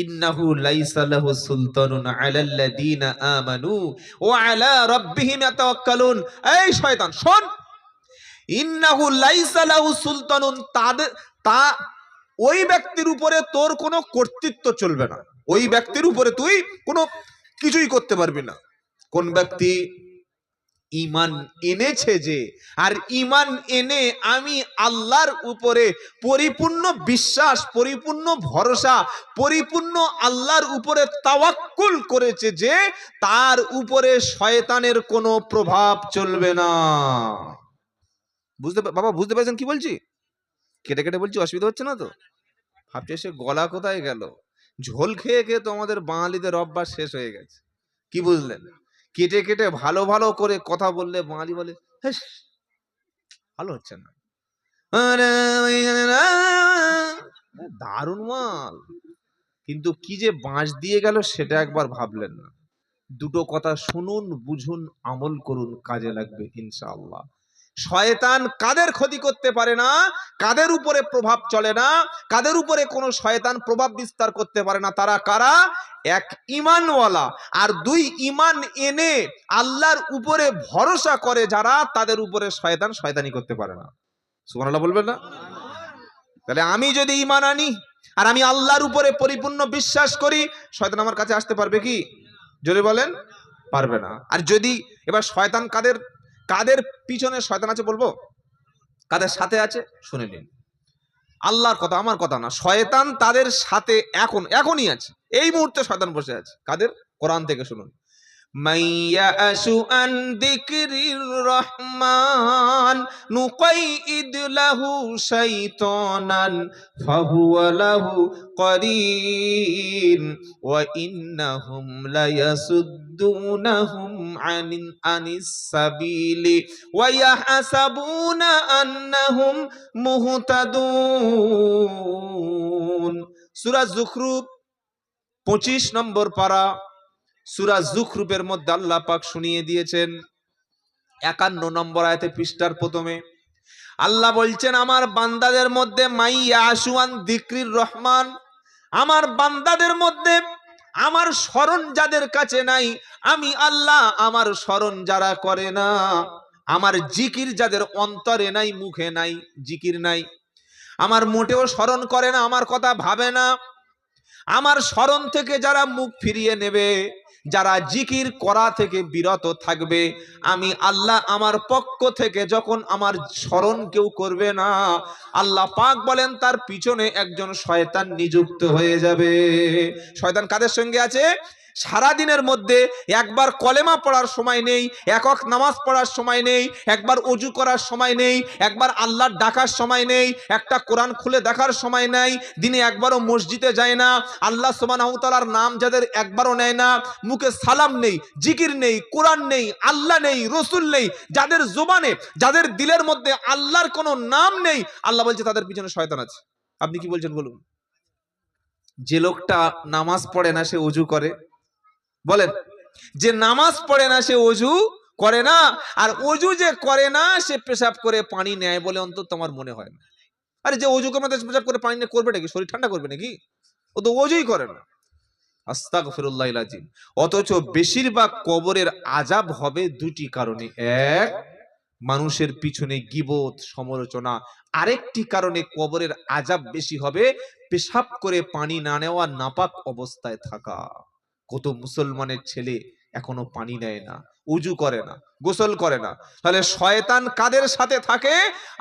ইন্নাহু লাইসা লাহু সুলতানুন আলাল্লাযীনা আমানু ওয়া আলা রাব্বিহিম ইয়াতাওয়াক্কালুন। এই শয়তান শোন, ইন্নাহু লাইসা লাহু সুলতানুন, ওই ব্যক্তির উপরে তোর কোনো কর্তৃত্ব চলবে না, ওই ব্যক্তির উপরে তুই কোনো কিছুই করতে পারবি না। কোন ব্যক্তি? ঈমান এনেছে যে, আর ঈমান এনে আমি আল্লাহর উপরে পরিপূর্ণ বিশ্বাস, পরিপূর্ণ ভরসা, পরিপূর্ণ আল্লাহর উপরে তাওয়াক্কুল করেছে যে, তার উপরে শয়তানের কোনো প্রভাব চলবে না। বুঝতে পারছেন কি বলছি? কেটে কেটে বলছি, অসুবিধা হচ্ছে না তো? ভাবছে সে গলা কোথায় গেল? ঝোল খেয়ে খেয়ে তো আমাদের বাঙালিদের অভ্যাস শেষ হয়ে গেছে। কি বুঝলেন? কেটে কেটে ভালো ভালো করে কথা বললে বাঙালি বলে হেস, ভালো হচ্ছে না। দারুণ মাল, কিন্তু কি যে বাঁশ দিয়ে গেল সেটা একবার ভাবলেন না। দুটো কথা শুনুন, বুঝুন, আমল করুন, কাজে লাগবে ইনশাআল্লাহ। শয়তান কাদের ক্ষতি করতে পারে না, কাদের উপরে প্রভাব চলে না, কাদের উপরে কোনো শয়তান প্রভাব বিস্তার করতে পারে না, তারা কারা? এক, ঈমানওয়ালা, আর 2, ঈমান এনে আল্লাহর উপরে ভরসা করে যারা, তাদের উপরে শয়তান শয়তানি করতে পারে না। সুবহানাল্লাহ বলবেন না? তাহলে আমি যদি ঈমান আনি আর আমি আল্লাহর উপরে পরিপূর্ণ বিশ্বাস করি, শয়তান আমার কাছে আসতে পারবে কি? জোরে বলেন, পারবে না। আর যদি এবার শয়তান কাদের কাদের পিছনে শয়তান আছে বলবো, কাদের সাথে আছে শুনে নিন। আল্লাহর কথা, আমার কথা না, শয়তান তাদের সাথে এখনই আছে, এই মুহূর্তে শয়তান বসে আছে। কাদের? কোরআন থেকে শুনুন। মাইয়াশু আন যিকরির রহমান নুকাইদ লাহু শাইতানান ফাহুয়া লাহু করিন ওয়া ইন্নাহুম লায়াসুদ্দুনাহুম আনিস সাবিলি ওয়া ইয়াহসাবুনা আন্নাহুম মুহতাদুন। সূরা যুখরুফ 25 নম্বর পারা, সূরা যুখরুফের মধ্যে আল্লাহ পাক শুনিয়ে দিয়েছেন 51 নম্বর আয়াতে, পৃষ্ঠার প্রথমে আল্লাহ বলছেন, আমার বান্দাদের মধ্যে মাইয়াশু আন যিকরির রহমান, আমার বান্দাদের মধ্যে আমার স্মরণ যাদের কাছে নাই, আমি আল্লাহ আমার স্মরণ যারা করে না, আমার জিকির যাদের অন্তরে নাই, মুখে নাই, জিকির নাই, আমার মোটেও স্মরণ করে না, আমার কথা ভাবে না, আমার স্মরণ থেকে যারা মুখ ফিরিয়ে নেবে, যারা জিকির করা থেকে বিরত থাকবে, আমি আল্লাহ আমার পক্ষ থেকে যখন আমার স্মরণ কেউ করবে না, আল্লাহ পাক বলেন তার পিছনে একজন শয়তান নিযুক্ত হয়ে যাবে। শয়তান কাদের সঙ্গে আছে? সারা দিনের মধ্যে একবার কলেমা পড়ার সময় নেই, একক নামাজ পড়ার সময় নেই, একবার ওযু করার সময় নেই, একবার আল্লাহর ডাকার সময় নেই, একটা কোরআন খুলে দেখার সময় নাই, দিনে একবারও মসজিদে যায় না, আল্লাহ সুবহানাহু ওয়া তাআলার নাম যাদের একবারও নেয় না, মুখে সালাম নেই, জিকির নেই, কোরআন নেই, আল্লাহ নেই, রসুল নেই, যাদের জবানে, যাদের দিলের মধ্যে আল্লাহর কোনো নাম নেই, আল্লাহ বলছে তাদের পিছনে শয়তান আছে। আপনি কি বলছেন বলুন? যে লোকটা নামাজ পড়ে না সে ওযু করে, বলেন, যে নামাজ পড়ে না সে ওযু করে না, আর ওযু যে করে না সে পেশাব করে পানি নেয় বলে অন্তত আমার মনে হয় না। আরে যে ওযু করে পেশাব করে পানি নিয়ে করবে নাকি? শরীর ঠান্ডা করবে নাকি? ও তো ওযুই করে না। আস্তাগফিরুল্লাহিল আযীম। অথচ বেশিরভাগ কবরের আযাব হবে দুটি কারণে। এক, মানুষের পিছনে গীবত, সমালোচনা। আরেকটি কারণে কবরের আযাব বেশি হবে পেশাব করে পানি না নেওয়া, নাপাক অবস্থায় থাকা। কত মুসলমানের ছেলে এখনো পানি নেয় না, উজু করে না, গোসল করে না। তাহলে শয়তান কাদের সাথে থাকে?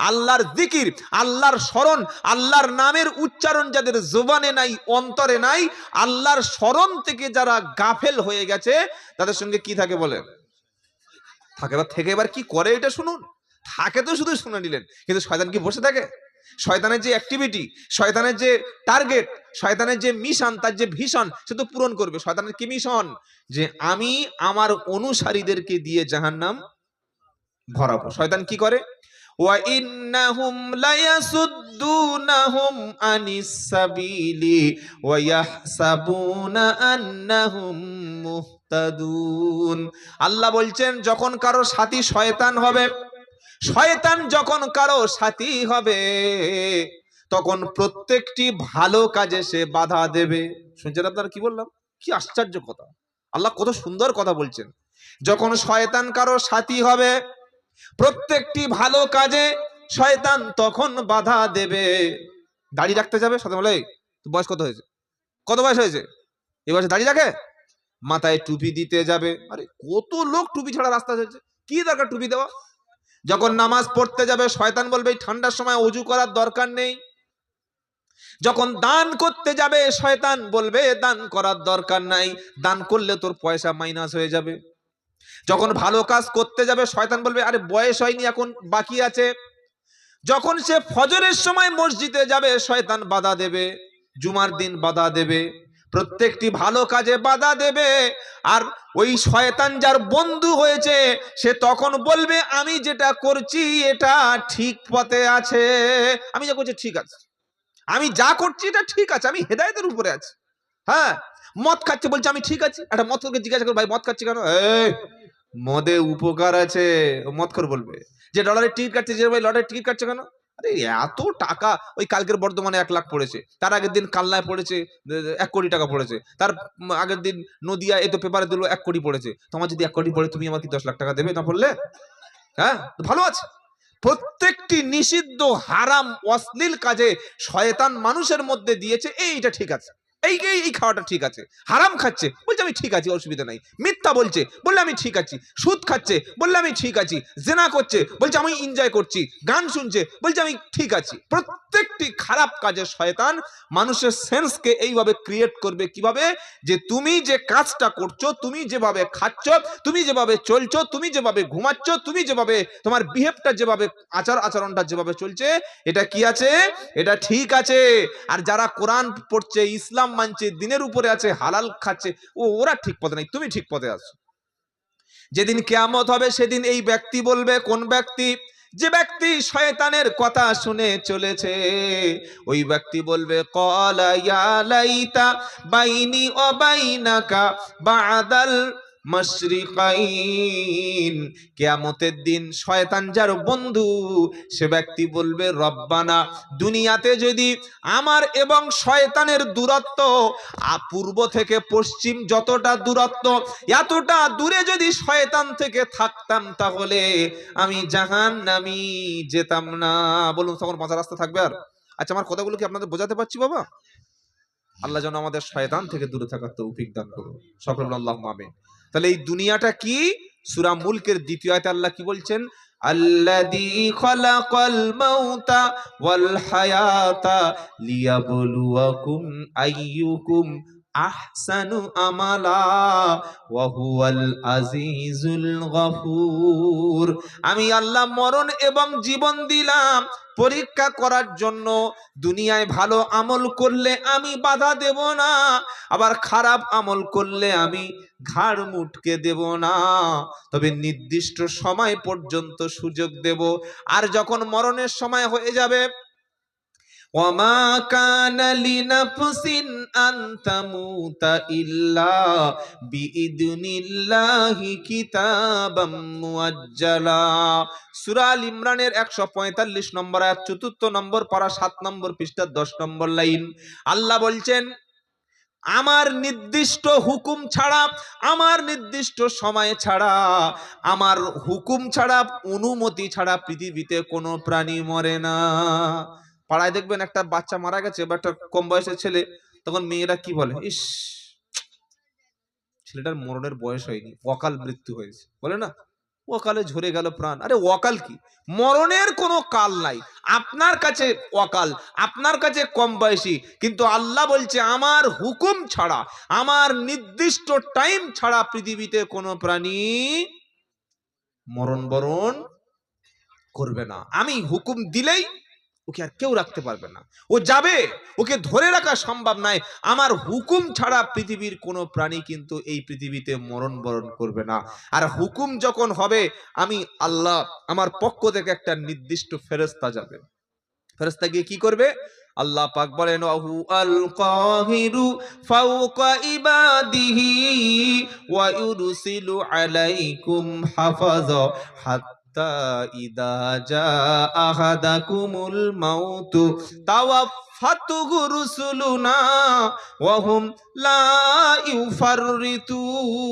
আল্লাহর জিকির, আল্লাহর স্মরণ, আল্লাহর নামের উচ্চারণ যাদের জবানে নাই, অন্তরে নাই, আল্লাহর স্মরণ থেকে যারা গাফেল হয়ে গেছে, তাদের সঙ্গে কি থাকে বলেন? থাকে। এবার কি করে এটা শুনুন। থাকে তো শুধু শুনে নিলেন, কিন্তু শয়তান কি বসে থাকে? শয়তানের যে অ্যাক্টিভিটি, শয়তানের যে টার্গেট, শয়তানের যে মিশন, তার যে ভিশন, সে তো পূরণ করবে। শয়তানের কি মিশন? যে আমি আমার অনুসারীদেরকে দিয়ে জাহান্নাম ভরাবো। শয়তান কি করে? ওয়া ইন্নাহুম লায়াসুদ্দুনাহুম আনিস সাবিলি ওয়া ইয়াহসাবুনা আন্নাহুম মুহতাদুন। আল্লাহ বলছেন, যখন কারো সাথী শয়তান হবে, শয়তান যখন কারো সাথী হবে, তখন প্রত্যেকটি ভালো কাজে সে বাধা দেবে। শুনছেন আপনারা কি বললাম? কি আশ্চর্য কথা! আল্লাহ কত সুন্দর কথা বলছেন। যখন শয়তান কারো সাথী হবে, প্রত্যেকটি ভালো কাজে শয়তান তখন বাধা দেবে। দাড়ি রাখতে যাবে, সাথে বলে বয়স কত হয়েছে, কত বয়স হয়েছে, এই বয়সে দাড়ি রাখে? মাথায় টুপি দিতে যাবে, আরে কত লোক টুপি ছাড়া রাস্তা চলছে, কি দরকার টুপি দেওয়া? যখন নামাজ পড়তে যাবে, শয়তান বলবে ঠান্ডার সময় ওযু করার দরকার নেই। যখন দান করতে যাবে, শয়তান বলবে দান করার দরকার নাই, দান করলে তোর পয়সা মাইনাস হয়ে যাবে। যখন ভালো কাজ করতে যাবে, শয়তান বলবে আরে বয়স হয়নি, এখন বাকি আছে। যখন সে ফজরের সময় মসজিদে যাবে, শয়তান বাধা দেবে, জুমার দিন বাধা দেবে, প্রত্যেকটি ভালো কাজে বাধা দেবে। আর ওই শয়তান যার বন্ধু হয়েছে, সে তখন বলবে আমি যেটা করছি এটা ঠিক পথে আছে, আমি যা করছি ঠিক আছে, আমি যা করছি এটা ঠিক আছে, আমি হেদায়েতের উপরে আছি। হ্যাঁ, মদ খাচ্ছে বলছে আমি ঠিক আছি। একটা মদ খোরকে জিজ্ঞাসা করো ভাই মদ খাচ্ছি কেন? মদে উপকার আছে, মদখোর বলবে। যে ডলারের টিকিট কাটছে, যে ভাই লটারির টিকিট কাটছে কেন? আরে এত টাকা, ওই কালকের বর্ধমানে 1 লাখ পড়েছে, তার আগের দিন কালনায় পড়েছে 1 কোটি টাকা পড়েছে, তার আগের দিন নদিয়া এ তো পেপারে দিল 1 কোটি পড়েছে। তোমার যদি 1 কোটি পড়ে, তুমি আমাকে 10 লাখ টাকা দেবে না বললে? হ্যাঁ, ভালো আছে। প্রত্যেকটি নিষিদ্ধ, হারাম, অশ্লীল কাজে শয়তান মানুষের মধ্যে দিয়েছে এইটা ঠিক আছে, এই খাওয়াটা ঠিক আছে। হারাম খাচ্ছে, বলছে আমি ঠিক আছি, অসুবিধা নাই। মিথ্যা বলছে, বললে আমি ঠিক আছি। সুদ খাচ্ছে, বললে আমি ঠিক আছি। জেনা করছে, বলছে আমি এনজয় করছি। গান শুনছে, বলছে আমি ঠিক আছি। প্রত্যেকটি খারাপ কাজে শয়তান মানুষের সেন্সকে এইভাবে ক্রিয়েট করবে। কিভাবে? যে তুমি যে কাজটা করছো, তুমি যেভাবে খাচ্ছ, তুমি যেভাবে চলছো, তুমি যেভাবে ঘুমাচ্ছ, তুমি যেভাবে তোমার বিহেভটা, যেভাবে আচরণটা যেভাবে চলছে, এটা কি আছে? এটা ঠিক আছে। আর যারা কোরআন পড়ছে, ইসলাম মানছে, দিনের উপরে আছে, হালাল খাচ্ছে, ওরা ঠিক পথে নাই, তুমি ঠিক পথে আছো। যেদিন কিয়ামত হবে সেদিন এই ব্যক্তি বলবে, কোন ব্যক্তি? যে ব্যক্তি শয়তানের কথা শুনে চলেছে, ওই ব্যক্তি বলবে ক্বালা ইয়া লাইতা বাইনি ওয়া বাইনাকা বা'দাল মাশরিকাইন। কিয়ামতের দিন শয়তান যার বন্ধু, সে ব্যক্তি বলবে রব্বানা, দুনিয়াতে যদি আমার এবং শয়তানের দূরত্ব পূর্ব থেকে পশ্চিম যতটা দূরত্ব, এতটা দূরে যদি শয়তান থেকে থাকতাম, তাহলে আমি জাহান্নামী যেতাম না। বলুন, তখন বাঁচার রাস্তা থাকবে আর? আচ্ছা, আমার কথাগুলো কি আপনাদের বোঝাতে পারছি বাবা? আল্লাহ যেন আমাদের শয়তান থেকে দূরে থাকার তৌফিক দান করুন। সকলে বলুন আল্লাহুম্মা আমিন। তাহলে এই দুনিয়াটা কি? সূরা মুলকের দ্বিতীয় আয়াতে আল্লাহ কি বলছেন? আল্লাযী খালাকাল মাউতা ওয়াল হায়াতা লিয়াবলুয়াকুম আইয়ুকুম আহসানু আমালা ওয়া হুয়াল আজিজুল গফুর। আমি আল্লাহ মরণ এবং জীবন দিলাম পরীক্ষা করার জন্য। দুনিয়ায় ভালো আমল করলে আমি বাধা দেব না, আবার খারাপ আমল করলে আমি ঘাড় মুটকে দেব না, তবে নির্দিষ্ট সময় পর্যন্ত সুযোগ দেব। আর যখন মরণের সময় হয়ে যাবে, ওয়ামা কানা লিনাফসিন আন তামুতা ইল্লা বিইذনিল্লাহি কিতাবাম মুআজ্জালা। সূরা আল ইমরানের 145 নম্বর আয়াত, 4 নম্বর পারা, 7 নম্বর পৃষ্ঠা, 10 নম্বর লাইন। আল্লাহ বলছেন, আমার নির্দিষ্ট হুকুম ছাড়া, আমার নির্দিষ্ট সময় ছাড়া, আমার হুকুম ছাড়া, অনুমতি ছাড়া পৃথিবীতে কোনো প্রাণী মরে না। পাড়ায় দেখবেন একটা বাচ্চা মারা গেছে বা একটা কম বয়সের ছেলে, তখন মেয়েরা কি বলে? ইস, ছেলেটার মরণের বয়স হয়নি, অকাল মৃত্যু হয়েছে, বলে না? অকালে ঝরে গেল প্রাণ। আরে অকাল কি? মরণের কোনো কাল নাই। আপনার কাছে অকাল, আপনার কাছে কম বয়সী, কিন্তু আল্লাহ বলছে আমার হুকুম ছাড়া, আমার নির্দিষ্ট টাইম ছাড়া পৃথিবীতে কোনো প্রাণী মরণ বরণ করবে না। আমি হুকুম দিলেই ওকে আর কেউ রাখতে পারবে না, ও যাবে, ওকে ধরে রাখা সম্ভব নয়। আমার হুকুম ছাড়া পৃথিবীর কোনো প্রাণী কিন্তু এই পৃথিবীতে মরণ বরণ করবে না। আর হুকুম যখন হবে, আমি আল্লাহ আমার পক্ষ থেকে একটা নির্দিষ্ট ফেরেশতা যাবে। ফেরেশতা গিয়ে কি করবে? আল্লাহ পাক বলেন, ওয়াহু আল কাহিরু ফাওকা ইবাদিহি ওয়া ইউরসিলু আলাইকুম হাফাযা হাত্তা ইদা জা আহাদাকুমুল মাউতু তাওয়াফাতুহু রুসুলুনা ওয়া হুম লা ইউফাররিতুন।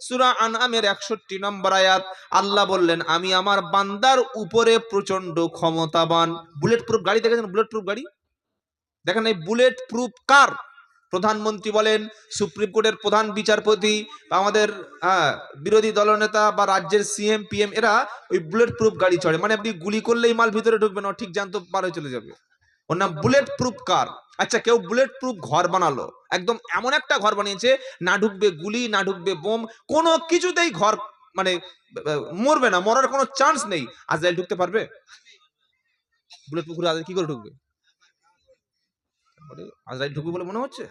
সূরা আনআমের 61 নম্বর আয়াত। আল্লাহ বললেন, আমি আমার বান্দার উপরে প্রচন্ড ক্ষমতাবান। বুলেট প্রুফ গাড়ি দেখেছেন? বুলেট প্রুফ গাড়ি দেখেন? এই বুলেট প্রুফ কার? প্রধানমন্ত্রী বলেন, সুপ্রিম কোর্টের প্রধান বিচারপতি, আমাদের বিরোধী দলনেতা বা রাজ্যের সিএম পিএম, এরা ওই বুলেট প্রুফ গাড়ি চড়ে। মানে আপনি গুলি করলেই মাল ভিতরে ঢুকবে না, ঠিক জানতো পার হয়ে চলে যাবে। ওর নাম বুলেট প্রুফ কার। আচ্ছা, কেউ বুলেট প্রুফ ঘর বানালো, একদম এমন একটা ঘর বানিয়েছে, না ঢুকবে গুলি, না ঢুকবে বোম, কোনো কিছুতেই ঘর মানে মরবে না, মরার কোনো চান্স নেই। আজরাইল ঢুকতে পারবে? বুলেট প্রুফ ঘরে কি করে ঢুকবে? আজরাইল ঢুকবে বলে মনে হচ্ছে?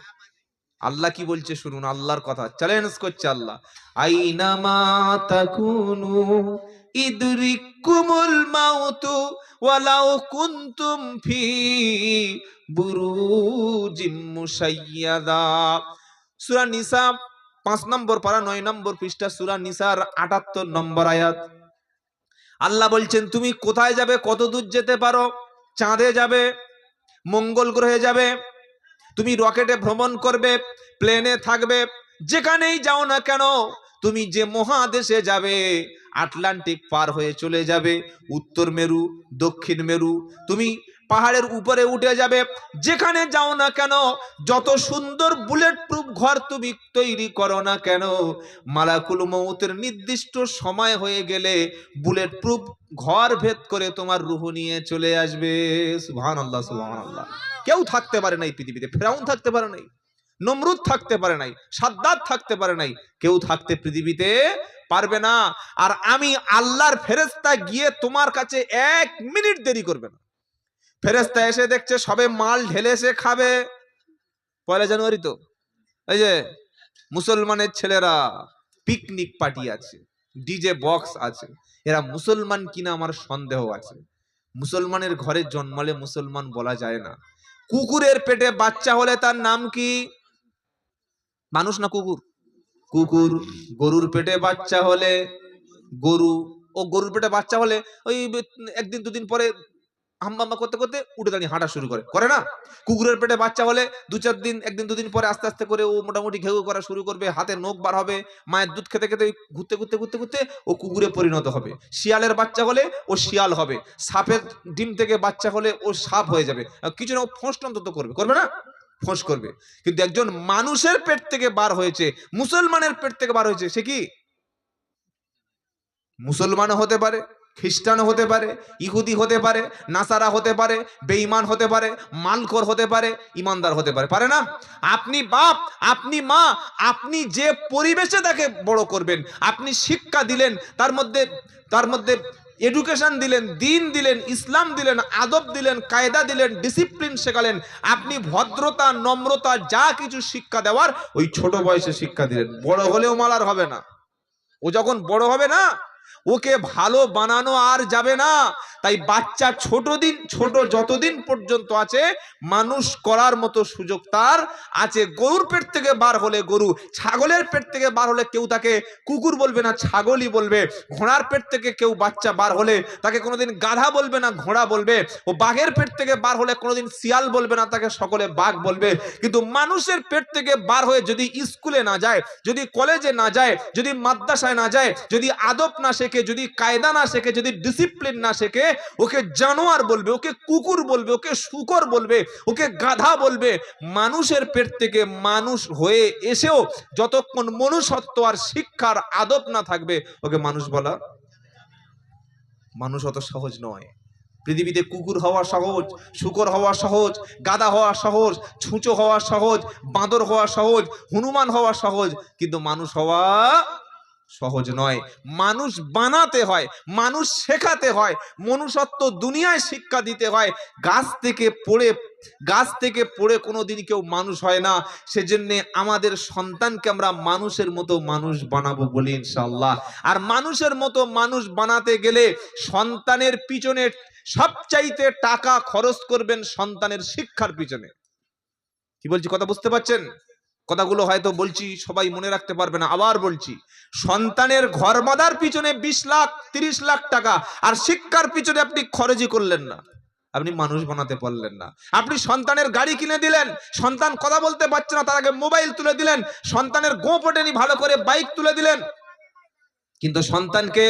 আল্লাহ কি বলছে শুনুন, আল্লাহর কথা চ্যালেঞ্জ করছে আল্লাহ। আইনামা তাকুনু ইদরিকুমুল মাউতু ওয়ালাউ কুনতুম ফি বুরুজিম মুশাইয়াদা। সূরা নিসা 5 নম্বর পারা, 9 নম্বর পৃষ্ঠা, সূরা নিসার 78 নম্বর আয়াত। আল্লাহ বলছেন, তুমি কোথায় যাবে? কত দূর যেতে পারো? চাঁদে যাবে, মঙ্গল গ্রহে যাবে, তুমি রকেটে ভ্রমণ করবে, প্লেনে থাকবে, যেখানেই যাও না কেন, তুমি যে মহাদেশে যাবে, আটলান্টিক পার হয়ে চলে যাবে, উত্তর মেরু, দক্ষিণ মেরু, তুমি পাহাড়ের উপরে উঠে যাবে। যেখানে যাও না কেন, যত সুন্দর বুলেট প্রুফ ঘর তুমি তৈরি করো না কেন, মালাকুল মউতের নির্দিষ্ট সময় হয়ে গেলে বুলেট প্রুফ ঘর ভেদ করে তোমার রূহ নিয়ে চলে আসবে। সুবহানাল্লাহ, সুবহানাল্লাহ। কেউ থাকতে পারে নাই পৃথিবীতে, ফেরাউন থাকতে পারে নাই, নমরুদ থাকতে পারে নাই, সাদ্দাত থাকতে পারে নাই, কেউ থাকতে পৃথিবীতে পারবে না। আর আমি আল্লাহর ফেরেশতা গিয়ে তোমার কাছে 1 মিনিট দেরি করবে না। ফেরেশতা এসে দেখছে সবে মাল ঢেলে এসে খাবে, 1 জানুয়ারি তো, এই যে মুসলমানের ছেলেরা পিকনিক পার্টি আছে, ডিজে বক্স আছে, এরা মুসলমান কিনা আমার সন্দেহ আছে। মুসলমানের ঘরে জন্মালে মুসলমান বলা যায় না। কুকুরের পেটে বাচ্চা হলে তার নাম কি? মানুষ না কুকুর? কুকুর। গরুর পেটে বাচ্চা হলে গরু। ও গরুর পেটে বাচ্চা হলে ওই 1 দিন 2 দিন পরে হাম্বা করতে করতে উঠে দাঁড়িয়ে হাঁটা শুরু করে না? কুকুরের পেটে বাচ্চা হলে 2-4 দিন, 1 দিন 2 দিন পরে আস্তে আস্তে করে ও মোটামুটি ঘেউ করা শুরু করবে, হাতে নখ বার হবে, মায়ের দুধ খেতে খেতে ঘুরতে ঘুরতে ঘুরতে ঘুরতে ও কুকুরে পরিণত হবে। শিয়ালের বাচ্চা হলে ও শিয়াল হবে। সাপের ডিম থেকে বাচ্চা হলে ও সাপ হয়ে যাবে। কিছু না, ও ফোঁস অন্তত করবে না? ফোঁস করবে। কিন্তু একজন মানুষের পেট থেকে বার হয়েছে, মুসলমানের পেট থেকে বার হয়েছে, সে কি? মুসলমানও হতে পারে, খ্রিস্টানও হতে পারে, ইহুদি হতে পারে, নাসারা হতে পারে, বেঈমান হতে পারে, মালখোর হতে পারে, ইমানদার হতে পারে, পারে না? আপনি বাপ, আপনি মা, আপনি যে পরিবেশে তাকে বড় করবেন, আপনি শিক্ষা দিলেন, তার মধ্যে এডুকেশন দিলেন, দিন দিলেন, ইসলাম দিলেন, আদব দিলেন, কায়দা দিলেন, ডিসিপ্লিন শেখালেন, আপনি ভদ্রতা, নম্রতা যা কিছু শিক্ষা দেওয়ার ওই ছোট বয়সে শিক্ষা দিলেন। বড় হলেও মালার হবে না। ও যখন বড় হবে না, ওকে ভালো বানানো আর যাবে না। তাই বাচ্চা ছোট যতদিন পর্যন্ত আছে, মানুষ করার মতো সুযোগ তার আছে। গরুর পেট থেকে বার হলে গরু, ছাগলের পেট থেকে বার হলে কেউ তাকে কুকুর বলবে না, ছাগলই বলবে। ঘোড়ার পেট থেকে কেউ বাচ্চা বার হলে তাকে কোনোদিন গাধা বলবে না, ঘোড়া বলবে। ও বাঘের পেট থেকে বার হলে কোনোদিন শিয়াল বলবে না, তাকে সকলে বাঘ বলবে। কিন্তু মানুষের পেট থেকে বার হয়ে যদি স্কুলে না যায়, যদি কলেজে না যায়, যদি মাদ্রাসায় না যায়, যদি আদব না শেখে, যদি কায়দা না শেখে, যদি ডিসিপ্লিন না শেখে, ওকে জানোয়ার বলবে, ওকে কুকুর বলবে, ওকে শূকর বলবে, ওকে গাধা বলবে। মানুষের পেট থেকে মানুষ হয়ে এসেও যতক্ষণ মনুষ্যত্ব আর শিক্ষার আদব না থাকবে, ওকে মানুষ বলা, মানুষ অত সহজ নয়। পৃথিবীতে কুকুর হওয়া সহজ, শূকর হওয়া সহজ, গাধা হওয়া সহজ, ছুঁচো হওয়া সহজ, বাঁদর হওয়া সহজ, হনুমান হওয়া সহজ, কিন্তু মানুষ হওয়া সহজ নয়। মানুষ বানাতে হয়, মানুষ শেখাতে হয়, মনুষ্যত্ব দুনিয়ায় শিক্ষা দিতে হয়। গাছ থেকে পড়ে কোনোদিন কেউ মানুষ হয় না। সেজন্য আমাদের সন্তানকে আমরা মানুষের মতো মানুষ বানাবো বলি ইনশাআল্লাহ। আর মানুষের মতো মানুষ বানাতে গেলে সন্তানের পিছনে সবচাইতে টাকা খরচ করবেন সন্তানের শিক্ষার পিছনে। কি বলছি, কথা বুঝতে পারছেন? কথাগুলো হয়তো বলছি সবাই মনে রাখতে পারবে না, আবার বলছি। সন্তানের ঘর বাঁধার পিছনে 20 লাখ 30 লাখ টাকা, আর শিক্ষার পিছনে আপনি খরচই করলেন না, আপনি মানুষ বানাতে পারলেন না। আপনি সন্তানের গাড়ি কিনে দিলেন, সন্তান কথা বলতে পারছে না, তার আগে মোবাইল তুলে দিলেন। সন্তানের গোঁফ ওঠেনি, ভালো করে বাইক তুলে দিলেন, কিন্তু সন্তানকে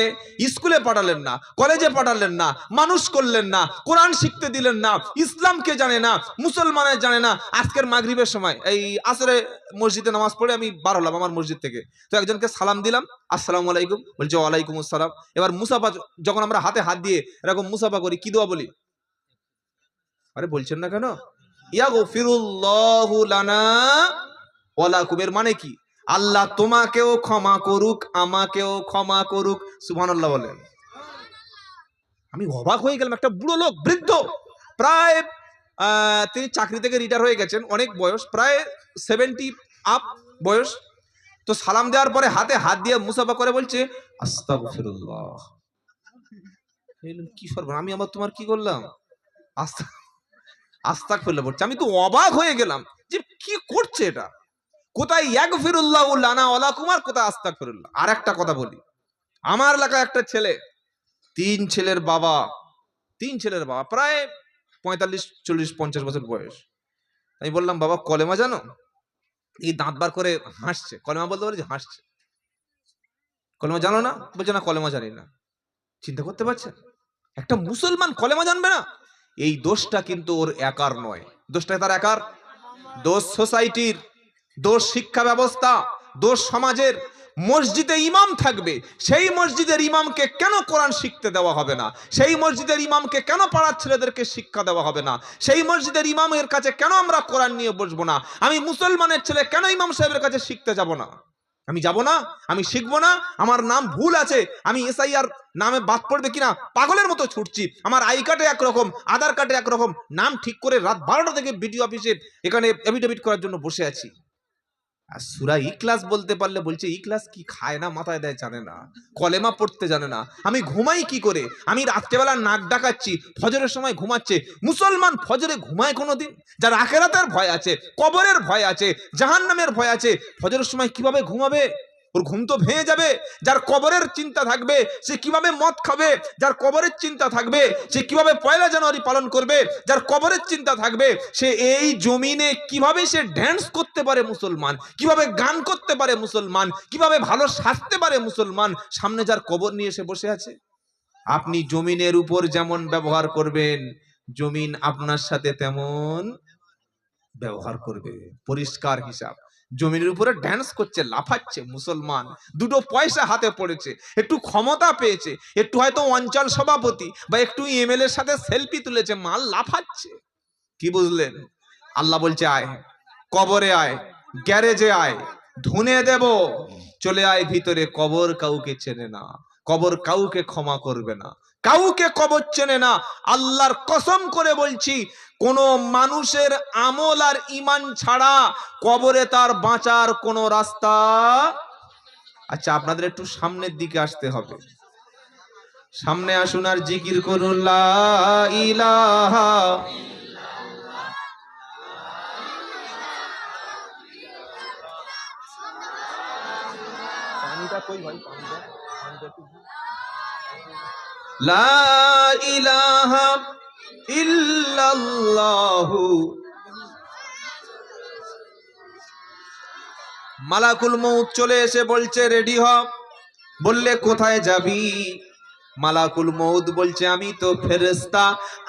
স্কুলে পাঠালেন না, কলেজে পাঠালেন না, মানুষ করলেন না, কোরআন শিখতে দিলেন না, ইসলামকে জানে না, মুসলমানের জানে না। আজকের মাগরিবের সময় এই আসরে মসজিদে নামাজ পড়ে আমি বার হলাম আমার মসজিদ থেকে, তো একজনকে সালাম দিলাম, আসসালামু আলাইকুম, বলছে ওয়ালাইকুম আসসালাম। এবার মুসাফা, যখন আমরা হাতে হাত দিয়ে এরকম মুসাফা করি, কি দোয়া বলি? আরে বলছেন না কেন? ইয়াগফিরুল্লাহু লানা ওয়া লাকুম, এর মানে কি? আল্লাহ তোমাকেও ক্ষমা করুক, আমাকেও ক্ষমা করুক। সুবহানাল্লাহ বলেন। আমি অবাক হয়ে গেলাম। একটা বুড়ো লোক, বৃদ্ধ, প্রায় তিনি চাকরি থেকে রিটায়ার হয়ে গেছেন, অনেক বয়স, প্রায় 70 আপ বয়স। তো সালাম দেওয়ার পরে হাতে হাত দিয়ে মুসাফা করে বলছে আস্তাগফিরুল্লাহ। কি করব আমি, আবার তোমার কি করলাম? আস্তাগফিরুল্লাহ বলছে। আমি তো অবাক হয়ে গেলাম যে কি করছে এটা। কোথায় ইয়াগফিরুল্লাহু লানা ওয়া লাকুম, আর কোথায় আস্তাগফিরুল্লাহ। আর একটা কথা বলি, আমার এলাকায় একটা ছেলে, 3 ছেলের বাবা, প্রায় 45 40 50 বছর বয়স। আমি বললাম বাবা কলেমা জানো? এই দাঁত বার করে হাসছে। কলেমা বলতে পারি, হাসছে। কলেমা জানো না? বলছে না কলেমা জানি না। চিন্তা করতে পারছেন, একটা মুসলমান কলেমা জানবে না? এই দোষটা কিন্তু ওর একার নয়, দোষটা তার একার, দোষ সোসাইটির, দোষ শিক্ষা ব্যবস্থা, দোষ সমাজের। মসজিদে ইমাম থাকবে, সেই মসজিদের ইমামকে কেন কোরআন শিখতে দেওয়া হবে না? সেই মসজিদের ইমামকে কেন পাড়ার ছেলেদেরকে শিক্ষা দেওয়া হবে না? সেই মসজিদের ইমামের কাছে কেন আমরা কোরআন নিয়ে বসবো না? আমি মুসলমানের ছেলে কেন ইমাম সাহেবের কাছে শিখতে যাব না? আমি যাব না, আমি শিখবো না? আমার নাম ভুল আছে, আমি এসআইআর নামে বাদ পড়বে কিনা পাগলের মতো ছুটছি, আমার আই কার্ডে একরকম, আধার কার্ডে একরকম, নাম ঠিক করে রাত 12টা থেকে বিডিও অফিসে এখানে এফিডেভিট করার জন্য বসে আছি। আর সূরা ইখলাস বলতে পারলে বলছে ইখলাস কি খায় না, মাথায় দেয় জানে না, কলেমা পড়তে জানে না। আমি ঘুমাই কি করে? আমি রাত্রেবেলা নাক ডাকাচ্ছি, ফজরের সময় ঘুমাচ্ছে। মুসলমান ফজরে ঘুমায় কোনোদিন? যার আখিরাতের ভয় আছে, কবরের ভয় আছে, জাহান্নামের ভয় আছে, ফজরের সময় কিভাবে ঘুমাবে? ওর ঘুম তো ভেঙে যাবে। যার কবরের চিন্তা থাকবে সে কিভাবে মদ খাবে, যার কবরের চিন্তা থাকবে সে কিভাবে পয়লা জানুয়ারি পালন করবে, যার কবরের চিন্তা থাকবে সে এই জমিনে কিভাবে সে ড্যান্স করতে পারে মুসলমান, কিভাবে গান করতে পারে মুসলমান, কিভাবে ভালো সাজতে পারে মুসলমান, সামনে যার কবর নিয়ে এসে বসে আছে। আপনি জমিনের উপর যেমন ব্যবহার করবেন, জমিন আপনার সাথে তেমন ব্যবহার করবে। পরিষ্কার হিসাব। জমিনের উপরে ড্যান্স করছে, লাফাচ্ছে মুসলমান, দুটো পয়সা হাতে পড়েছে, একটু ক্ষমতা পেয়েছে, একটু হয়তো অঞ্চল সভাপতি বা একটু এমএলএর সাথে সেলফি তুলেছে, মাল লাফাচ্ছে। কি বুঝলেন? আল্লাহ বলছে আয়, কবরে আয়, গ্যারেজে আয়, ধুনে দেব, চলে আয় ভিতরে। কবর কাউকে চেনে না, কবর কাউকে ক্ষমা করবে না, কাউকে কবর চেনে না। আল্লাহর কসম করে বলছি, কোন মানুষের আমল আর ঈমান ছাড়া কবরে তার বাঁচার কোনো রাস্তা। আচ্ছা, আপনাদের একটু সামনের দিকে আসতে হবে, সামনে আসুন আর জিকির করুন লা ইলাহা। পানিটা কই ভাই? পানিটা লা ইলাহা ইল্লাল্লাহু। মালাকুল মউত চলে এসে বলছে রেডি হ। বললে কোথায় যাবি? মালাকুল মউত বলছে আমি তো ফেরেশতা,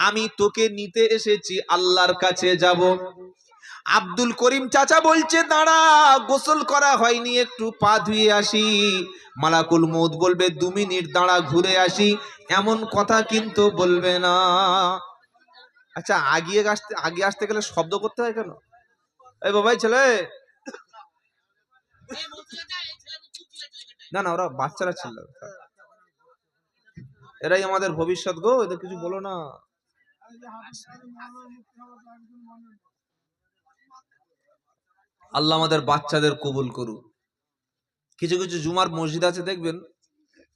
আমি তোকে নিতে এসেছি, আল্লাহর কাছে যাব। আব্দুল করিম চাচা বলছে দাঁড়া, গোসল করা হয়নি, একটু পা ধুয়ে আসি। মালাকুল মউত বলবে 2 মিনিট দাঁড়া, ঘুরে আসি। এমন কথা কিন্তু বলবে না। আচ্ছা, আগে আসতে গেলে শব্দ করতে হয় কেন? এই বাবাই ছেলে, না না, ওরা বাচ্চারা ছিল, এরাই আমাদের ভবিষ্যৎ গো, এদের কিছু বলো না। আল্লাহ আমাদের বাচ্চাদের কবুল করুক। কিছু কিছু জুমার মসজিদ আছে দেখবেন,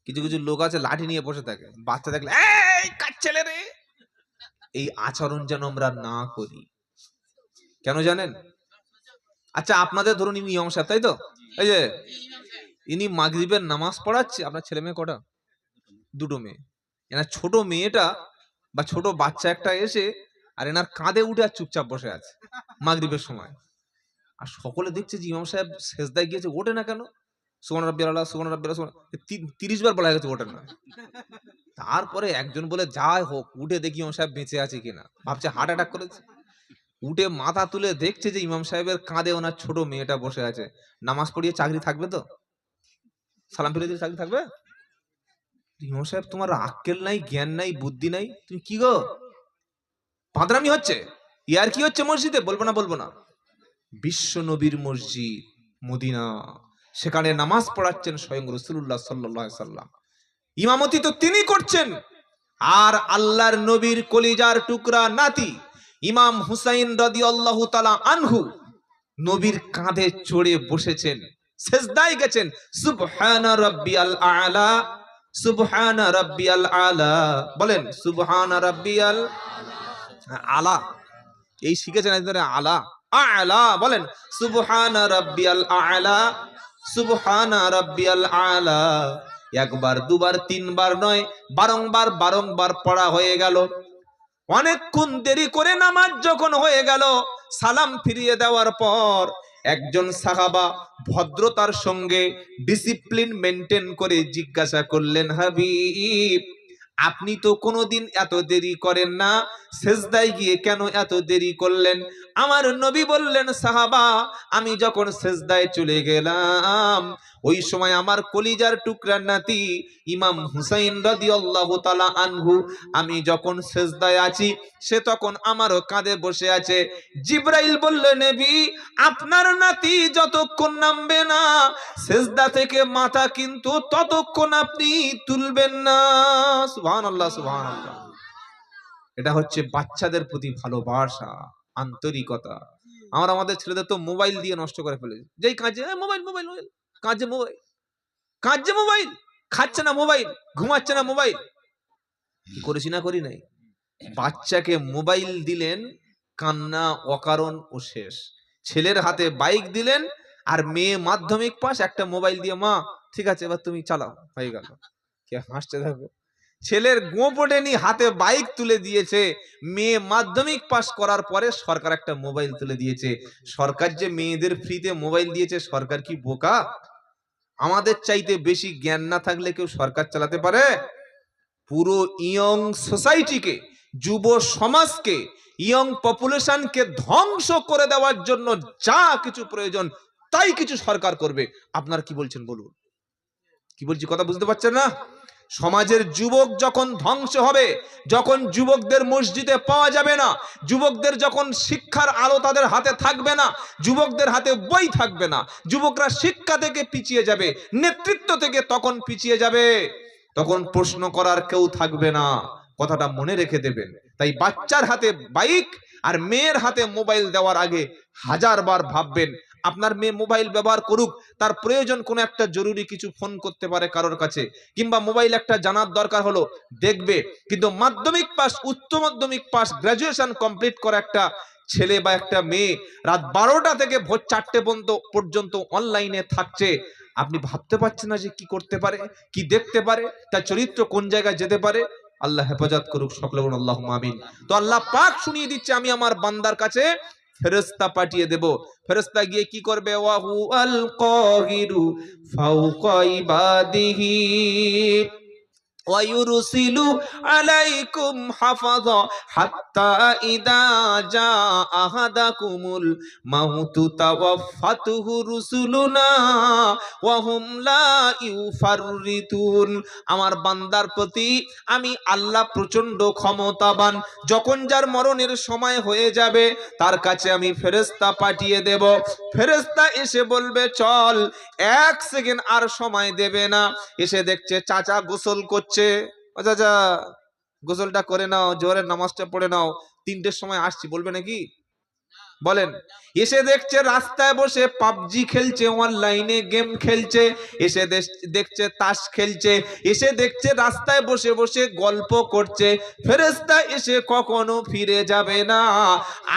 কিছু কিছু লোক আছে লাঠি নিয়ে বসে থাকে, বাচ্চা দেখলে এই কাজ ছেলে রে। এই আচরণ যেন আমরা না করি। কেন জানেন? আচ্ছা, আপনাদের ধরুন ইনি ইমাম সাহেব, তাই তো? এই যে ইনি মাগরিবের নামাজ পড়াচ্ছে, আপনার ছেলে মেয়ে কটা? 2 মেয়ে। এনার ছোট মেয়েটা বা ছোট বাচ্চা একটা এসে আর এনার কাঁধে উঠে আর চুপচাপ বসে আছে মাগরিবের সময়। আর সকলে দেখছে যে ইমাম সাহেব সেজদায় গিয়েছে, ওঠে না কেন? সুবহান রাব্বিয়াল আলা, সুবহান রাব্বিয়াল আলা, 30 বার বলা গেছে, ওঠেন না। তারপরে একজন বলে যাই হোক, উঠে দেখি ইমাম সাহেব বেঁচে আছে কিনা, ভাবছে হার্ট অ্যাটাক করেছে। উঠে মাথা তুলে দেখছে যে ইমাম সাহেবের কাঁধে ওনার ছোট মেয়েটা বসে আছে। নামাজ পড়িয়ে চাকরি থাকবে তো? সালাম ফিরে দিয়ে চাকরি থাকবে? ইমাম সাহেব, তোমার আক্কেল নাই, জ্ঞান নাই, বুদ্ধি নাই, তুমি কি গো? পাদরামি হচ্ছে, ইয়ার কি হচ্ছে মসজিদে? বলবো না, বলবো না। বিশ্ব নবীর মসজিদ মদিনা, সেখানে নামাজ পড়াচ্ছেন স্বয়ং রাসূলুল্লাহ সাল্লাল্লাহু আলাইহি সাল্লাম, ইমামতি তো তিনি করছেন। আর আল্লাহর নবীর কলিজার টুকরা নাতি ইমাম হুসাইন রাদিয়াল্লাহু তাআলা আনহু নবীর কাঁধে চড়ে বসেছেন, সিজদায় গেছেন। সুবহানা রাব্বিয়াল আলা, সুবহানা রাব্বিয়াল আলা, বলেন সুবহানা রাব্বিয়াল আলা। এই শিখেছেন একদম আলা, আলা বলেন সুবহানা রাব্বিয়াল আলা, সুবহানা রাব্বিয়াল আলা। একবার, দুবার, 3 বার নয়, বারংবার বারংবার পড়া হয়ে গেল। অনেকক্ষণ দেরি করে নামাজ যখন হয়ে গেল, সালাম ফিরিয়ে দেওয়ার পর একজন সাহাবা ভদ্রতার সঙ্গে ডিসিপ্লিন মেনটেন করে জিজ্ঞাসা করলেন, হাবিব আপনি তো কোনোদিন এত দেরি করেন না, সেজদায় গিয়ে কেন এত দেরি করলেন? আমার নবী বললেন, সাহাবা, আমি যখন সেজদায় চলে গেলাম, ওই সময় আমার কলিজার টুকরার নাতি ইমাম হুসাইন রাদিয়াল্লাহু তাআলা আনহু, আমি যখন সেজদায় আছি, সে তখন আমারও কাঁধে বসে আছে। জিবরাইল বলল, নবী, আপনার নাতি যতক্ষণ নামবে না সেজদা থেকে মাথা, কিন্তু ততক্ষণ আপনি তুলবেন না। সুবহানাল্লাহ, সুবহানাল্লাহ। এটা হচ্ছে বাচ্চাদের প্রতি ভালোবাসা, আন্তরিকতা। আমরা আমাদের ছেলেদের তো মোবাইল দিয়ে নষ্ট করে ফেলেছি। যেই কাজে মোবাইল মোবাইল মোবাইল, কাজে মোবাইল, কাজে মোবাইল, খাচ্ছে না মোবাইল, ঘুমাচ্ছে না মোবাইল। কি করেছি না করি নাই? বাচ্চাকে মোবাইল দিলেন, কান্না অকারণ ও শেষ। ছেলের হাতে বাইক দিলেন, আর মেয়ে মাধ্যমিক পাস, একটা মোবাইল দিয়ে, মা ঠিক আছে এবার তুমি চালাও, হয়ে গেল। কে হাসতে থাকো। ছেলের গোপটেনি হাতে বাইক তুলে দিয়েছে, মেয়ে মাধ্যমিক পাস করার পরে সরকার একটা মোবাইল তুলে দিয়েছে। সরকার যে মেয়েদের ফ্রিতে মোবাইল দিয়েছে, সরকার কি বোকা? আমাদের চাইতে বেশি জ্ঞান না থাকলে কেউ সরকার চালাতে পারে? পুরো ইয়ং সোসাইটিকে, যুব সমাজকে, ইয়ং পপুলেশনকে ধ্বংস করে দেওয়ার জন্য যা কিছু প্রয়োজন তাই কিছু সরকার করবে। আপনারা কি বলছেন বলুন? কি বলছি কথা বুঝতে পারছেন না? সমাজের যুবক যখন ধ্বংস হবে, যখন যুবকদের মসজিদে পাওয়া যাবে না, যুবকদের যখন শিক্ষার আলো তাদের হাতে থাকবে না, যুবকদের হাতে বই থাকবে না, যুবকরা শিক্ষা থেকে পিছিয়ে যাবে, নেতৃত্ব থেকে তখন পিছিয়ে যাবে, তখন প্রশ্ন করার কেউ থাকবে না। কথাটা মনে রেখে দেবেন। তাই বাচ্চার হাতে বাইক আর মেয়ের হাতে মোবাইল দেওয়ার আগে হাজারবার ভাববেন। আপনার মেয়ে মোবাইল ব্যবহার করুক, তার প্রয়োজন কোনো একটা জরুরি কিছু ফোন করতে পারে কারোর কাছে, কিংবা মোবাইল একটা জানার দরকার হলো দেখবে। কিন্তু মাধ্যমিক পাস, উচ্চ মাধ্যমিক পাস, গ্রাজুয়েশন কমপ্লিট করা একটা ছেলে বা একটা মেয়ে রাত 12টা থেকে ভোর 4টে পর্যন্ত অনলাইনে থাকছে, আপনি ভাবতে পারছেন না যে কি করতে পারে, কি দেখতে পারে, তার চরিত্র কোন জায়গায় যেতে পারে। আল্লাহ হেফাজত করুক, সকলে বলুন আল্লাহুম্মা আমিন। তো আল্লাহ পাক শুনিয়ে দিচ্ছে, আমি আমার বান্দার কাছে ফেরেশতা পাঠিয়ে দেব। ফেরেশতা গিয়ে কি করবে? ওয়াহু আল কাহিরু ফাওকা ইবাদিহি ওয়ায়ুরসিলু আলাইকুম হাফাযা হাত্তা ইদা জা আহাদাকুমুল মাউতু তাওয়াফাতুহু রুসুলুনা ওয়া হুম লা ইউফাররিতুন। আমার বান্দার প্রতি আমি আল্লাহ প্রচন্ড ক্ষমতাবান। যখন যার মরণের সময় হয়ে যাবে, তার কাছে আমি ফেরেশতা পাঠিয়ে দেব। ফেরেশতা এসে বলবে, চল, 1 সেকেন্ড আর সময় দেবে না। এসে দেখছে চাচা গোসল করছে, ও চাচা গোসলটা করে নাও, জোহরের নামাজটা পড়ে নাও, 3টের সময় আসছি, বলবে নাকি? বলেন। এসে দেখছে রাস্তায় বসে পাবজি খেলছে, অনলাইনে গেম খেলছে, এসে দেখছে তাস খেলছে, এসে দেখছে রাস্তায় বসে বসে গল্প করছে। ফেরেশতা এসে কখনো ফিরে যাবে না,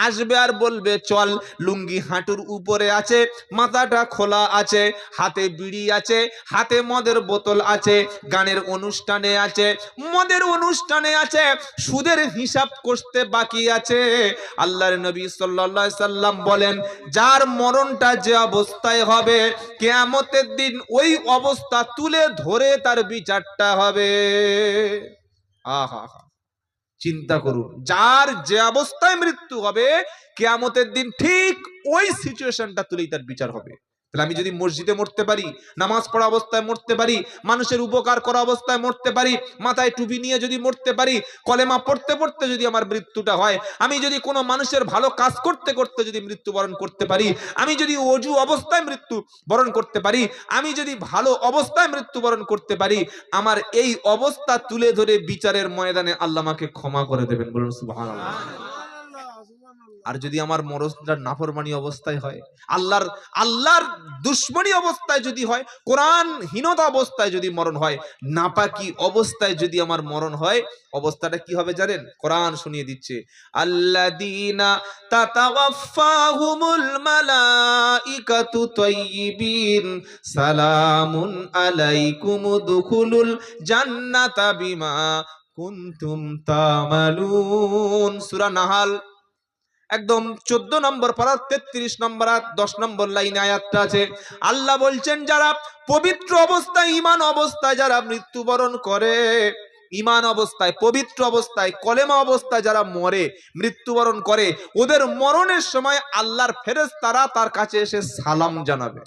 আসবে আর বলবে, চল। লুঙ্গি হাঁটুর উপরে আছে, মাথাটা খোলা আছে, হাতে বিড়ি আছে, হাতে মদের বোতল আছে, গানের অনুষ্ঠানে আছে, মদের অনুষ্ঠানে আছে, সুদের হিসাব করতে বাকি আছে। আল্লাহর নবী সাল্লাল্লাহু আলাইহি সাল্লাম বলেন, যার মরণটা যে অবস্থায় হবে, কিয়ামতের দিন ওই অবস্থা তুলে ধরে তার বিচারটা হবে। আহা, চিন্তা করুন, যার যে অবস্থায় মৃত্যু হবে, কিয়ামতের দিন ঠিক ওই সিচুয়েশনটা তুলেই তার বিচার হবে। তাহলে আমি যদি মসজিদে মরতে পারি, নামাজ পড়া অবস্থায় মরতে পারি, মানুষের উপকার করা অবস্থায় মরতে পারি, মাথায় টুপি নিয়ে যদি মরতে পারি, কলেমা পড়তে পড়তে যদি আমার মৃত্যুটা হয়, আমি যদি কোনো মানুষের ভালো কাজ করতে করতে যদি মৃত্যুবরণ করতে পারি, আমি যদি ওযু অবস্থায় মৃত্যুবরণ করতে পারি, আমি যদি ভালো অবস্থায় মৃত্যুবরণ করতে পারি, আমার এই অবস্থা তুলে ধরে বিচারের ময়দানে আল্লাহ আমাকে ক্ষমা করে দেবেন। বলুন সুবহানাল্লাহ। আর যদি আমার মরণটা নাফরমানি অবস্থায় হয়, আল্লাহর দুশমনী অবস্থায় যদি হয়, কোরআনহীনতা অবস্থায় যদি মরণ হয়, নাপাকি অবস্থায় যদি আমার মরণ হয়, অবস্থাটা কি হবে জানেন? কোরআন শুনিয়ে দিচ্ছে, আল্লাযীনা তাতাওয়াফাহুমুল মালাইকাতু তাইয়্যিবিন সালামুন আলাইকুম উদখুলুল জান্নাতা বিমা কুনতুম তা'মালুন। সূরা নাহাল একদম 14 নম্বর পারা 33 নম্বর আয়াত 10 নম্বর লাইনে আয়াতটা আছে। আল্লাহ বলছেন, যারা পবিত্র অবস্থায়, ঈমান অবস্থায় যারা মৃত্যুবরণ করে, ঈমান অবস্থায়, পবিত্র অবস্থায়, কলেমা অবস্থায় যারা মরে, মৃত্যুবরণ করে, ওদের মরণের সময় আল্লাহর ফেরেশতারা তার কাছে এসে সালাম জানাবে।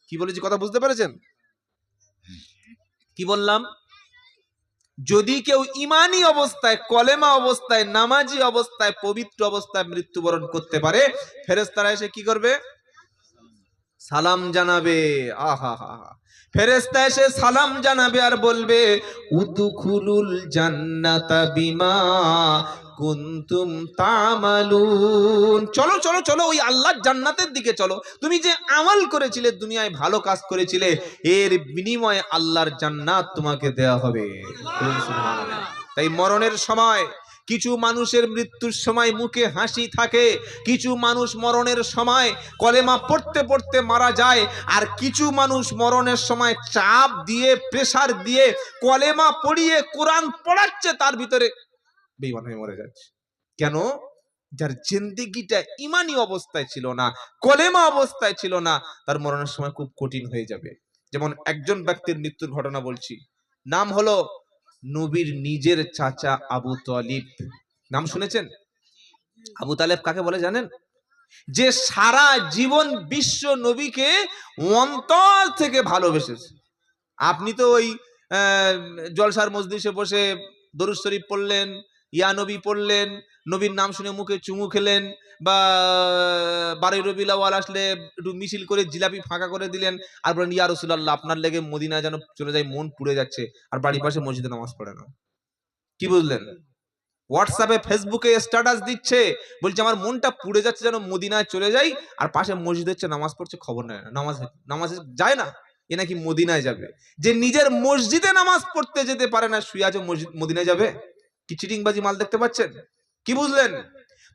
কি বলেছি কথা বুঝতে পেরেছেন? কি বললাম? যদি কেউ ইমানি অবস্থায়, কলেমা অবস্থায়, নামাজি অবস্থায়, পবিত্র অবস্থায় মৃত্যুবরণ করতে পারে, ফেরেশতারা এসে কি করবে? সালাম জানাবে। আহা হা হা, ফেরেশতা এসে সালাম জানাবে আর বলবে উদখুলুল জান্নাতা বিমা কুনতুম তামালুন। চলো চলো চলো, ওই আল্লাহর জান্নাতের দিকে চলো। তুমি যে আমল করেছিলে, দুনিয়ায় ভালো কাজ করেছিলে, এর বিনিময়ে আল্লাহর জান্নাত তোমাকে দেয়া হবে। সুবহানাল্লাহ। তাই মরণের সময় কিছু মানুষের মৃত্যুর সময় মুখে হাসি থাকে, কিছু মানুষ মরণের সময় কলেমা পড়তে পড়তে মারা যায়, আর কিছু মানুষ মরণের সময় চাপ দিয়ে, প্রেসার দিয়ে কলেমা পড়িয়ে কোরআন পড়াচ্ছে, তার ভিতরে বেঈমান হয়ে মরে যাচ্ছে। কেন? যার জিন্দেগিটা ইমানি অবস্থায় ছিল না, কলেমা অবস্থায় ছিল না, তার মরণের সময় খুব কঠিন হয়ে যাবে। যেমন একজন ব্যক্তির মৃত্যুর ঘটনা বলছি, নাম হলো নবীর নিজের চাচা আবু তালিব। নাম শুনেছেন? আবু তালেব কাকে বলে জানেন? যে সারা জীবন বিশ্ব নবীকে অন্তর থেকে ভালোবেসেছে। আপনি তো ওই জলসার মজলিসে বসে দরুদ শরীফ পড়লেন, ইয়া নবী পড়লেন, নবীর নাম শুনে মুখে চুমু খেলেন, বা 12 রবিউল আউয়াল আসলে একটু মিছিল করে জিলাপি ফাঁকা করে দিলেন, আর বলেন ইয়া রাসূলুল্লাহ আপনার লেগে মদিনা যেন চলে যায়, মন পুড়ে যাচ্ছে, আর বাড়ির পাশে মসজিদে নামাজ পড়ে না। কি বুঝলেন? হোয়াটসঅ্যাপে, ফেসবুকে স্ট্যাটাস দিচ্ছে, বলছে আমার মনটা পুড়ে যাচ্ছে যেন মদিনায় চলে যাই, আর পাশে মসজিদ হচ্ছে, নামাজ পড়ছে, খবর নেয় না, নামাজে যায় না, এ নাকি মদিনায় যাবে। যে নিজের মসজিদে নামাজ পড়তে যেতে পারে না, শুয়ে আছে মদিনায় যাবে? কি চিটিংবাজি মাল দেখতে পাচ্ছেন? কি বুঝলেন?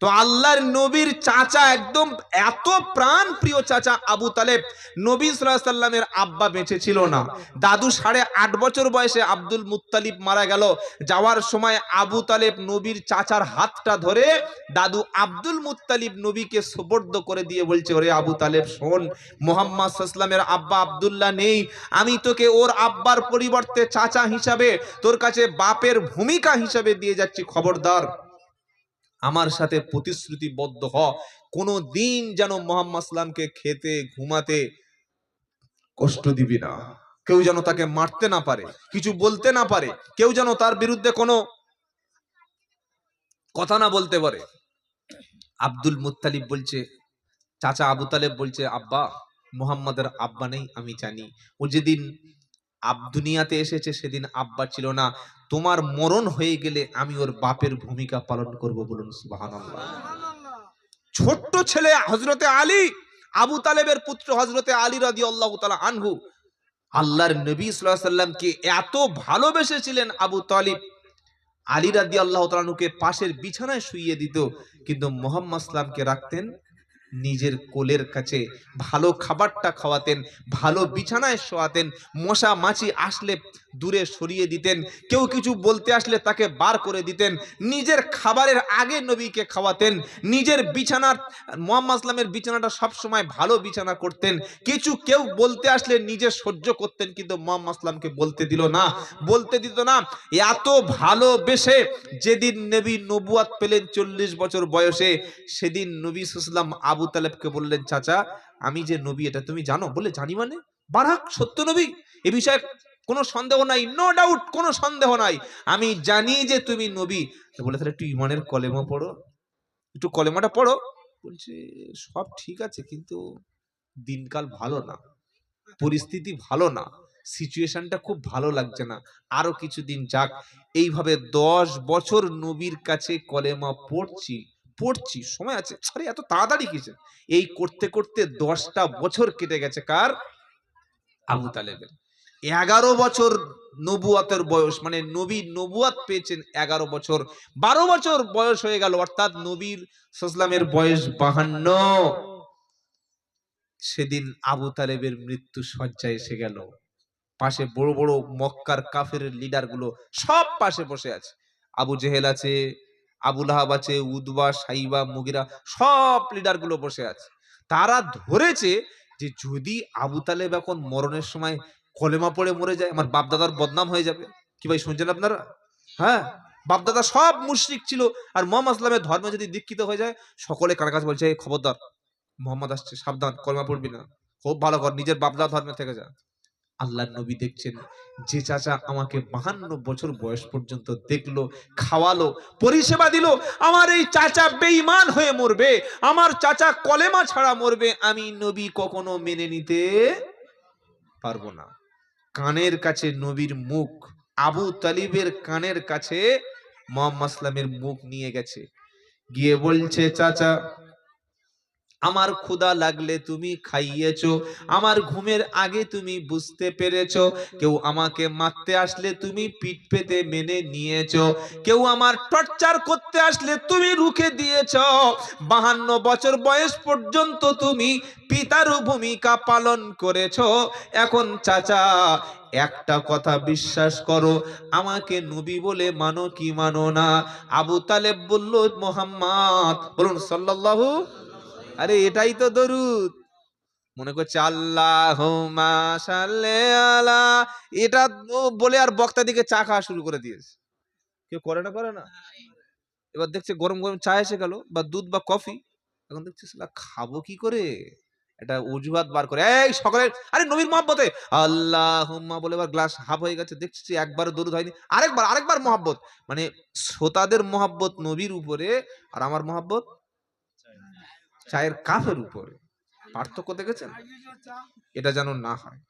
তো আল্লাহর নবীর চাচা, একদম এত প্রাণ প্রিয় চাচা আবু তালেব, নবী সাল্লাল্লাহু আলাইহি সাল্লামের আব্বা বেঁচে ছিল না, দাদু 8.5 বছর বয়সে আব্দুল মুত্তালিব মারা গেল। যাওয়ার সময় আবু তালেব নবীর চাচার হাতটা ধরে দাদু আব্দুল মুত্তালিব নবীকে সুপর্দ করে দিয়ে বলছে, ওরে আবু তালেব শোন, মুহাম্মদ সাল্লাল্লাহু আলাইহি সাল্লামের আব্বা আব্দুল্লাহ নেই, আমি তোকে ওর আব্বার পরিবর্তে চাচা হিসাবে, তোর কাছে বাপের ভূমিকা হিসাবে দিয়ে যাচ্ছি, খবরদার আমার সাথে প্রতিশ্রুতিবদ্ধ হ, কোনো দিন যেন মুহাম্মদ সাল্লামকে খেতে ঘুমাতে কষ্ট দিবি না, কেউ যেন তাকে মারতে না পারে, কিছু বলতে না পারে, কেউ যেন তার বিরুদ্ধে কোনো কথা না বলতে পারে। আব্দুল মুত্তালিব বলছে, চাচা আবু তালেব বলছে, আব্বা, মুহাম্মাদের আব্বা নেই আমি জানি, ও যেদিন দুনিয়াতে এসেছে সেদিন আব্বা ছিল না, তোমার মরণ হয়ে গেলে আমি ওর বাপের ভূমিকা পালন করব, বলুন সুবহানাল্লাহ। ছোট্ট ছেলে হযরতে আলী, আবু তালেবের পুত্র হযরতে আলী রাদিয়াল্লাহু তাআলা আনহু, আল্লাহর নবী সাল্লাল্লাহু আলাইহি সাল্লামকে এত ভালোবেসেছিলেন আবু তালিব, আলী রাদিয়াল্লাহু তাআলা আনহুকে পাশের বিছানায় শুইয়ে দিত, কিন্তু মুহাম্মদ সাল্লামকে রাখতেন নিজের কোলের কাছে, ভালো খাবারটা খাওয়াতেন, ভালো বিছানায় শোয়াতেন, মশা মাছি আসলে দূরে সরিয়ে দিতেন, কেউ কিছু বলতে আসলে তাকে বার করে দিতেন, নিজের খাবারের আগে নবীকে খাওয়াতেন, নিজের বিছানার, মুহাম্মদ সাল্লামের বিছানাটা সবসময় ভালো বিছানা করতেন, কেউ বলতে আসলে নিজে সহ্য করতেন, কিন্তু মুহাম্মদ সাল্লামকে বলতে দিত না। এত ভালোবেসে যেদিন নবী নবুয়াত পেলেন 40 বছর বয়সে, সেদিন নবী সাল্লাল্লাহু আলাইহি ওয়াসাল্লাম আবু তালেবকে বললেন, চাচা আমি যে নবী এটা তুমি জানো? বলে জানি মানে, বারাক সত্য নবী, এ বিষয়ে কোনো সন্দেহ নাই, নো ডাউট, কোনো সন্দেহ নাই, আমি জানি যে তুমি নবী। বলে তাহলে একটু ঈমানের কলেমা পড়ো, একটু কলেমাটা পড়ো। বলছে সব ঠিক আছে, কিন্তু দিনকাল ভালো না, পরিস্থিতি ভালো না, সিচুয়েশনটা খুব ভালো লাগছে না, আরো কিছুদিন যাক। এইভাবে 10 বছর নবীর কাছে কলেমা পড়ছি, সময় আছে, আরে এত তাড়াতাড়ি কিসে? এই করতে করতে 10টা বছর কেটে গেছে কার? আবু তালেবের। 11 বছর নবুয়াতের বয়স, মানে নবী নবুয়াত পেয়েছেন 11 বছর, 12 বছর বয়স হয়ে গেল, অর্থাৎ নবীর সাল্লামের বয়স 52। সেদিন আবু তালেবের মৃত্যু শয্যায় এসে গেল, পাশে বড় বড় মক্কার কাফের লিডার গুলো সব পাশে বসে আছে, আবু জেহেল আছে, আবু লাহাব আছে, উদবা, সাইবা, মুগিরা, সব লিডার গুলো বসে আছে। তারা ধরেছে যে যদি আবু তালেব এখন মরণের সময় কলেমা পড়ে মরে যায়, আমার বাপ দাদার বদনাম হয়ে যাবে, কি ভাই শুনছেন আপনারা? হ্যাঁ, বাপদাদা সব মুশরিক ছিল, আর মোহাম্মদ ইসলামের ধর্মে যদি দীক্ষিত হয়ে যায় সকলে কার কাছে বলছে, এই খবরদার মোহাম্মদ আসছে, সাবধান, কলমা পড়বি না, খুব ভালো কর, নিজের বাপদাদা ধর্মে থেকে যা। আল্লাহর নবী দেখছেন যে চাচা আমাকে 52 বছর বয়স পর্যন্ত দেখলো, খাওয়ালো, পরিষেবা দিল, আমার এই চাচা বেঈমান হয়ে মরবে, আমার চাচা কলেমা ছাড়া মরবে, আমি নবী কখনো মেনে নিতে পারবো না। কানের কাছে নবীর মুখ, আবু তালিবের কানের কাছে মুহাম্মদ ইসলামের মুখ নিয়ে গেছে, গিয়ে বলছে, চাচা আমার ক্ষুধা লাগলে তুমি খাইয়েছো, আমার ঘুমের আগে তুমি বুঝতে পেরেছো, কেউ আমাকে মারতে আসলে তুমি পিঠ পেতে মেনে নিয়েছো, কেউ আমার টর্চার করতে আসলে তুমি রুখে দিয়েছো, 52 বছর বয়স পর্যন্ত তুমি পিতার ভূমিকা পালন করেছো। এখন চাচা একটা কথা বিশ্বাস করো, আমাকে নবী বলে মানো কি মানো না? আবু তালেব বলল, মুহাম্মদ, বলুন সাল্লাল্লাহু, আরে এটাই তো দরুদ। মনে করছে আল্লাহুম্মা সাল্লি আলা, এটা বলে আর বক্তা দিকে চা খাওয়া শুরু করে দিয়েছে। কেউ করে না, করে না? এবার দেখছে গরম গরম চা এসে গেল বা দুধ বা কফি, এখন দেখছে শালা খাবো কি করে, এটা অজুহাত বার করে, এই সকলে আরে নবীর মহব্বতে আল্লাহুম্মা বলে এবার গ্লাস হাফ হয়ে গেছে, দেখছি একবারও দরুদ হয়নি, আরেকবার মহব্বত, মানে শ্রোতাদের মহব্বত নবীর উপরে, আর আমার মহব্বত চায়ের কাপের উপরে। পার্থক্য দেখেছেন? এটা যেন না হয়।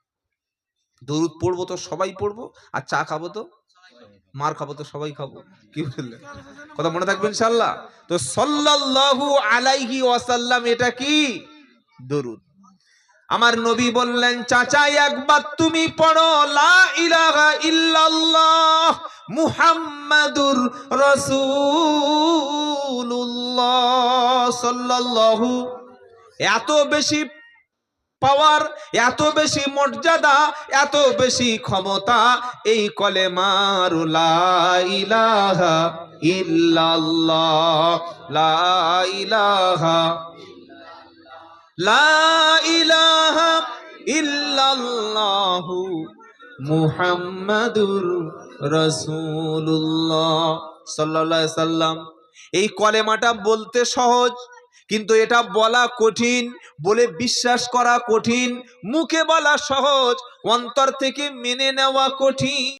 দরুদ পড়বো তো সবাই পড়বো, আর চা খাবো তো, মার খাবো তো সবাই খাবো। কি বললেন? কথা মনে থাকবে ইনশাআল্লাহ। তো সাল্লাল্লাহু আলাইহি ওয়াসাল্লাম, এটা কি? দরুদ। আমার নবী বললেন, চাচা একবার তুমি পড়ো লা ইলাহা ইল্লাল্লাহ মুহাম্মাদুর রাসূলুল্লাহ সাল্লাল্লাহু। এত বেশি পাওয়ার, এত বেশি মর্যাদা, এত বেশি ক্ষমতা এই কলেমার লা ইলাহা ইল্লাল্লাহ, লা ইলাহা, লা ইলাহা ইল্লাল্লাহু মুহাম্মাদুর রাসূলুল্লাহ সাল্লাল্লাহু আলাইহি সাল্লাম। এই কলেমাটা বলতে সহজ, কিন্তু এটা বলা কঠিন, বলে বিশ্বাস করা কঠিন, মুখে বলা সহজ, অন্তর থেকে মেনে নেওয়া কঠিন।